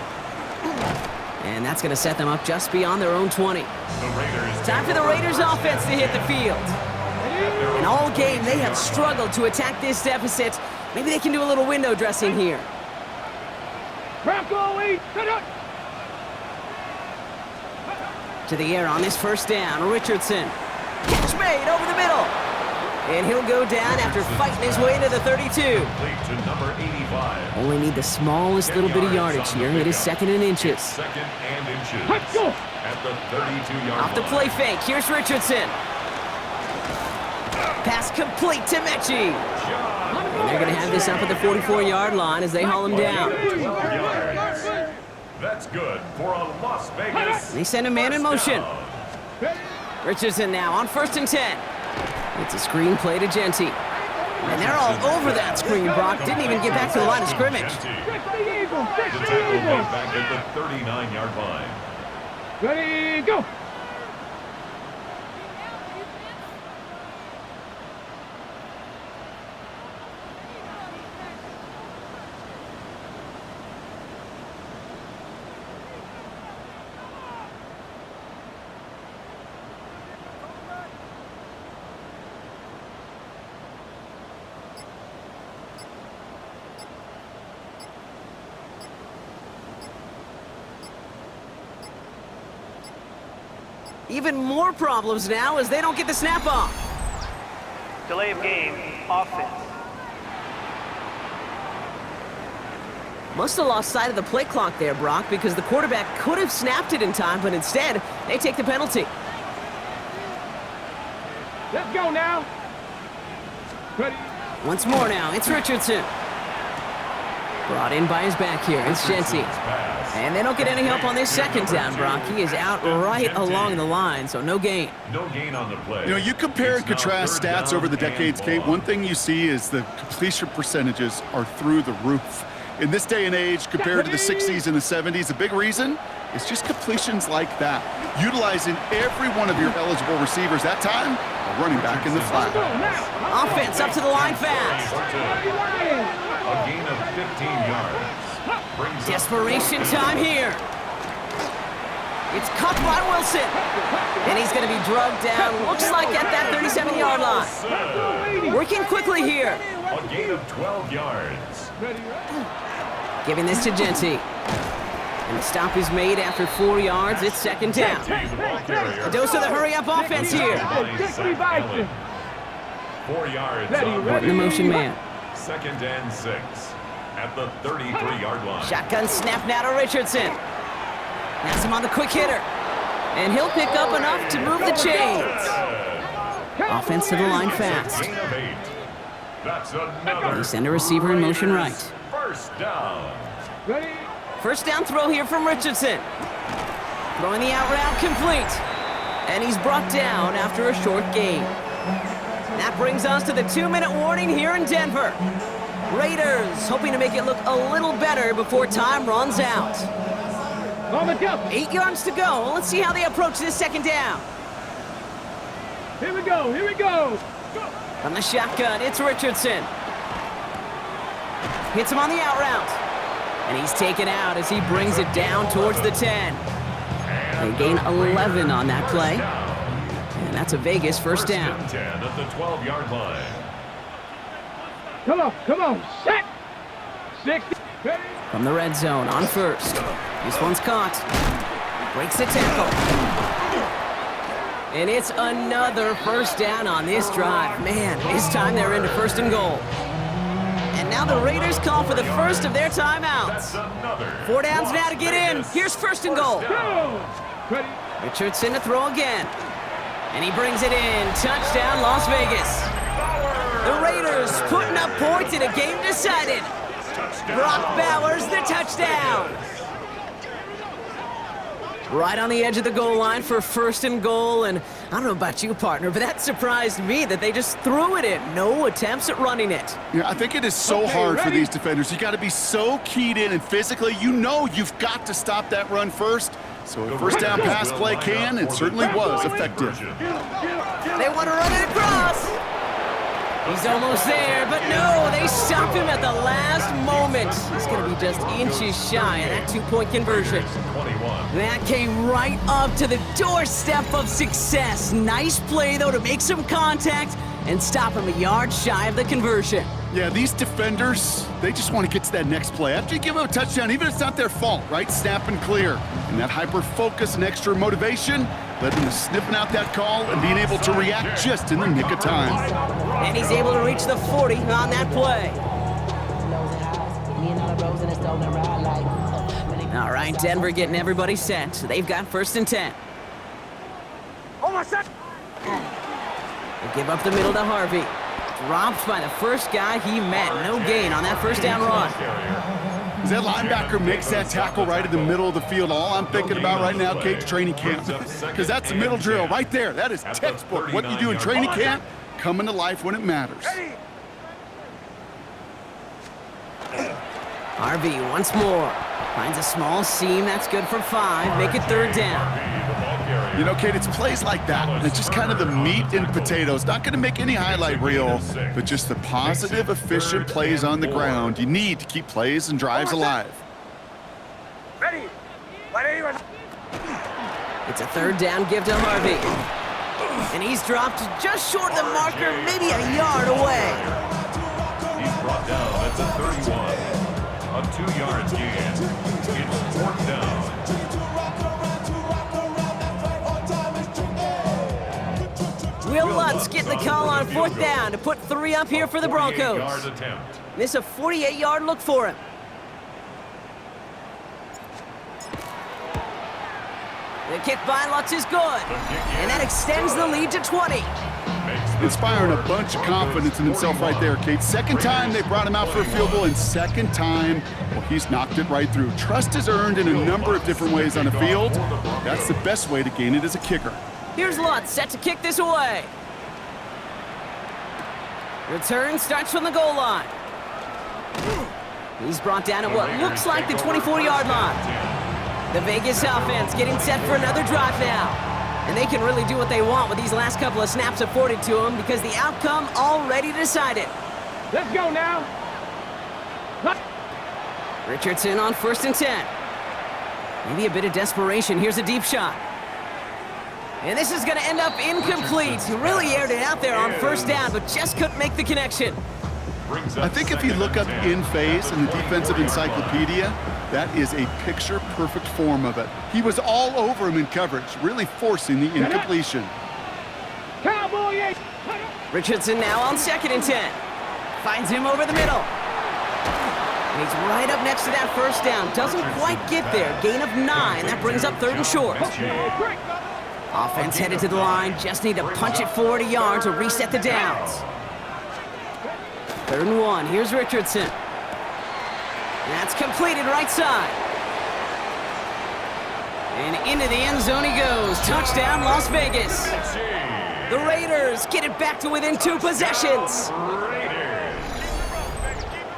Speaker 4: And that's going to set them up just beyond their own 20. Time for the Raiders offense to hit the field. And all game, they have struggled to attack this deficit. Maybe they can do a little window dressing here. To the air on this first down. Richardson. Catch made over the middle. And he'll go down after fighting his way to the 32.
Speaker 8: Complete to number 85.
Speaker 4: Only need the smallest little bit of yardage here. It is second and inches.
Speaker 8: Second and inches.
Speaker 7: Let's go.
Speaker 8: At the 32-yard
Speaker 4: Off the
Speaker 8: line.
Speaker 4: play fake, here's Richardson. Pass complete to Mechie. And they're going to have this up at the 44-yard line as they haul him down.
Speaker 8: 12 yards. That's good for a Las Vegas.
Speaker 4: They send a man in
Speaker 8: first
Speaker 4: motion.
Speaker 8: down.
Speaker 4: Richardson now on 1st and 10. It's a screen play to Genty. And they're all over that screen, Brock. Didn't even get back to the line of scrimmage.
Speaker 7: Fix the Eagles.
Speaker 8: The
Speaker 7: Fix the
Speaker 8: tackle made
Speaker 7: Eagles.
Speaker 8: back at the 39-yard line.
Speaker 7: Ready, go.
Speaker 4: Even more problems now as they don't get the snap off.
Speaker 6: Delay of game, offense.
Speaker 4: Must have lost sight of the play clock there, Brock, because the quarterback could have snapped it in time, but instead, they take the penalty.
Speaker 7: Let's go now. Ready.
Speaker 4: Once more now, it's Richardson. Brought in by his back here, it's Genty. And they don't get any help on this second down, Brock. He is out right along the line, so no gain.
Speaker 8: No gain on the play.
Speaker 5: You know, you compare and
Speaker 8: It's now
Speaker 5: contrast
Speaker 8: third
Speaker 5: stats
Speaker 8: down
Speaker 5: over the
Speaker 8: and
Speaker 5: decades, Kate.
Speaker 8: long.
Speaker 5: One thing you see is the completion percentages are through the roof. In this day and age, compared to the 60s and the 70s, a big reason is just completions like that. Utilizing every one of your eligible receivers that time, a running back in the flat.
Speaker 4: Offense up to the line fast.
Speaker 8: A gain of 15 yards. Brings up
Speaker 4: Desperation time here. It's caught by Wilson. And he's going to be drugged down, looks like at that 37-yard line. Working quickly here.
Speaker 8: a gain of 12 yards.
Speaker 4: Giving this to Genty. And the stop is made after 4 yards. It's second down. A dose of the hurry-up offense here.
Speaker 8: 4 yards.
Speaker 4: Putting the motion man.
Speaker 8: Second and 6 at the 33-yard line.
Speaker 4: Shotgun snap now to Richardson. Has him on the quick hitter. And he'll pick up enough to move the chains. Offense to the line fast.
Speaker 8: Gain of 8. That's another.
Speaker 4: They send a receiver in motion right.
Speaker 8: First down.
Speaker 4: First down throw here from Richardson. Throwing the out route complete. And he's brought down after a short gain. That brings us to the 2-minute warning here in Denver. Raiders hoping to make it look a little better before time runs out. 8 yards to go. Let's see how they approach this second down.
Speaker 7: Here we go, here we go.
Speaker 4: From the shotgun, it's Richardson. Hits him on the out route. And he's taken out as he brings it down towards the 10. They gain 11 on that play. And that's a Vegas first down.
Speaker 8: 10 at the 12-yard line.
Speaker 7: Come on, set. 60.
Speaker 4: From the red zone on first. This one's caught. Breaks the tackle. And it's another first down on this drive. Man, this time they're into first and goal. And now the Raiders call for the first of their timeouts. 4 downs now to get in. Here's first and goal. Richardson to throw again. And he brings it in. Touchdown, Las Vegas. The Raiders putting up points in a game decided. Brock Bowers, the touchdown. Right on the edge of the goal line for first and goal. And I don't know about you, partner, but that surprised me that they just threw it in. No attempts at running it.
Speaker 5: Yeah, I think it is so hard for these defenders. You got to be so keyed in, and physically, you know you've got to stop that run first. So a first down pass play can, and certainly was effective.
Speaker 4: They want to run it across. He's almost there, but no, they stop him at the last moment. He's going to be just inches shy of that 2-point conversion. That came right up to the doorstep of success. Nice play, though, to make some contact and stop him a yard shy of the conversion.
Speaker 5: Yeah, these defenders, they just want to get to that next play. After you give them a touchdown, even if it's not their fault, right? Snap and clear. And that hyper-focus and extra motivation, led him to sniffing out that call and being able to react just in the nick of time.
Speaker 4: And he's able to reach the 40 on that play. All right, Denver getting everybody set. So they've got 1st and 10. They give up the middle to Harvey. Dropped by the first guy he met. No gain on that 1st down run.
Speaker 5: As that linebacker makes that tackle right in the middle of the field, all I'm thinking about right now, Kate's training camp. Because that's the middle drill right there. That is textbook. What you do in training camp, coming to life when it matters.
Speaker 4: Harvey once more. Finds a small seam. That's good for 5. Make it 3rd down.
Speaker 5: You know, Kate, it's plays like that. It's just kind of the meat and potatoes. Not going to make any highlight reel, but just the positive, efficient plays on the ground. You need to keep plays and drives alive.
Speaker 4: It's a 3rd down give to Harvey. And he's dropped just short of the marker, maybe a yard away.
Speaker 8: He's brought down at the 31. A 2-yard gain. It's 4th down.
Speaker 4: Will Lutz getting the call on 4th down to put 3 up here for the Broncos. This is a 48-yard look for him. The kick by Lutz is good. And that extends the lead to 20.
Speaker 5: Inspiring a bunch of confidence in himself right there, Kate. 2nd time they brought him out for a field goal, and 2nd time, well, he's knocked it right through. Trust is earned in a number of different ways on the field. That's the best way to gain it as a kicker.
Speaker 4: Here's Lutz, set to kick this away. Return starts from the goal line. He's brought down at what looks like the 24-yard line. The Vegas offense getting set for another drive now. And they can really do what they want with these last couple of snaps afforded to them because the outcome already decided.
Speaker 7: Let's go now.
Speaker 4: Richardson on 1st and 10. Maybe a bit of desperation. Here's a deep shot. And this is going to end up incomplete. He really aired it out there on 1st down, but just couldn't make the connection.
Speaker 5: I think if you look up in phase in the defensive encyclopedia, that is a picture-perfect form of it. He was all over him in coverage, really forcing the incompletion.
Speaker 7: Cowboy!
Speaker 4: Richardson now on 2nd and 10. Finds him over the middle. And he's right up next to that 1st down. Doesn't quite get there. Gain of 9. That brings up 3rd and short. Offense headed to the line. Just need to punch it forward a yard to reset the downs. 3rd and 1. Here's Richardson. That's completed right side. And into the end zone he goes. Touchdown, Las Vegas. The Raiders get it back to within 2 possessions.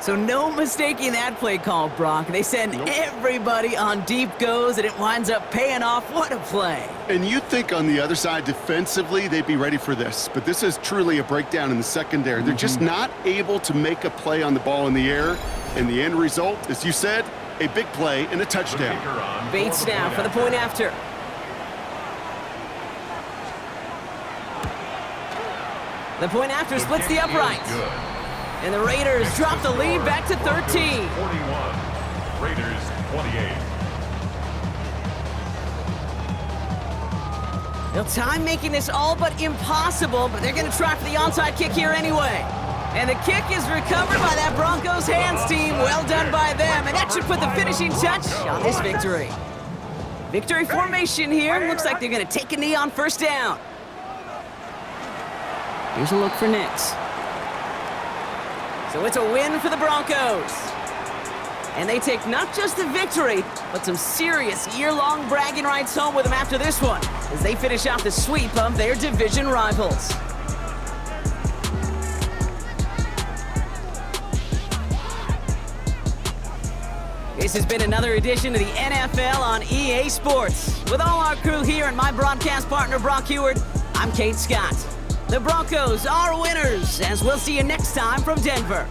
Speaker 4: So no mistaking that play call, Brock. They send everybody on deep goes, and it winds up paying off. What a play.
Speaker 5: And you'd think on the other side, defensively, they'd be ready for this. But this is truly a breakdown in the secondary. They're just not able to make a play on the ball in the air. And the end result, as you said, a big play and a touchdown.
Speaker 4: Bates now for the point after. The point after splits the uprights. And the Raiders drop the lead back to 13.
Speaker 8: 41. Raiders 28.
Speaker 4: Now, time making this all but impossible, but they're going to try for the onside kick here anyway. And the kick is recovered by that Broncos hands team. Well done by them, and that should put the finishing touch on this victory. Victory formation here. Looks like they're going to take a knee on 1st down. Here's a look for Nix. So it's a win for the Broncos. And they take not just the victory, but some serious year-long bragging rights home with them after this one, as they finish out the sweep of their division rivals. This has been another edition of the NFL on EA Sports. With all our crew here and my broadcast partner, Brock Heward, I'm Kate Scott. The Broncos are winners, as we'll see you next time from Denver.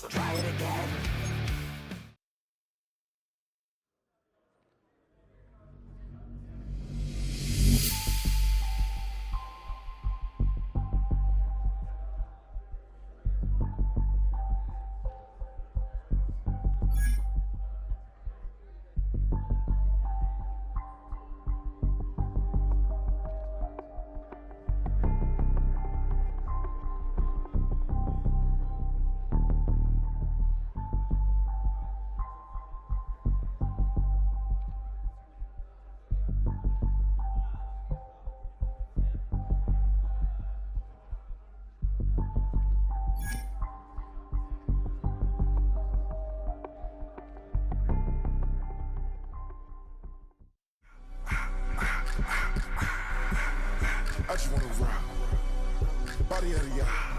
Speaker 3: try it again.
Speaker 12: I just wanna rock, body of the yacht.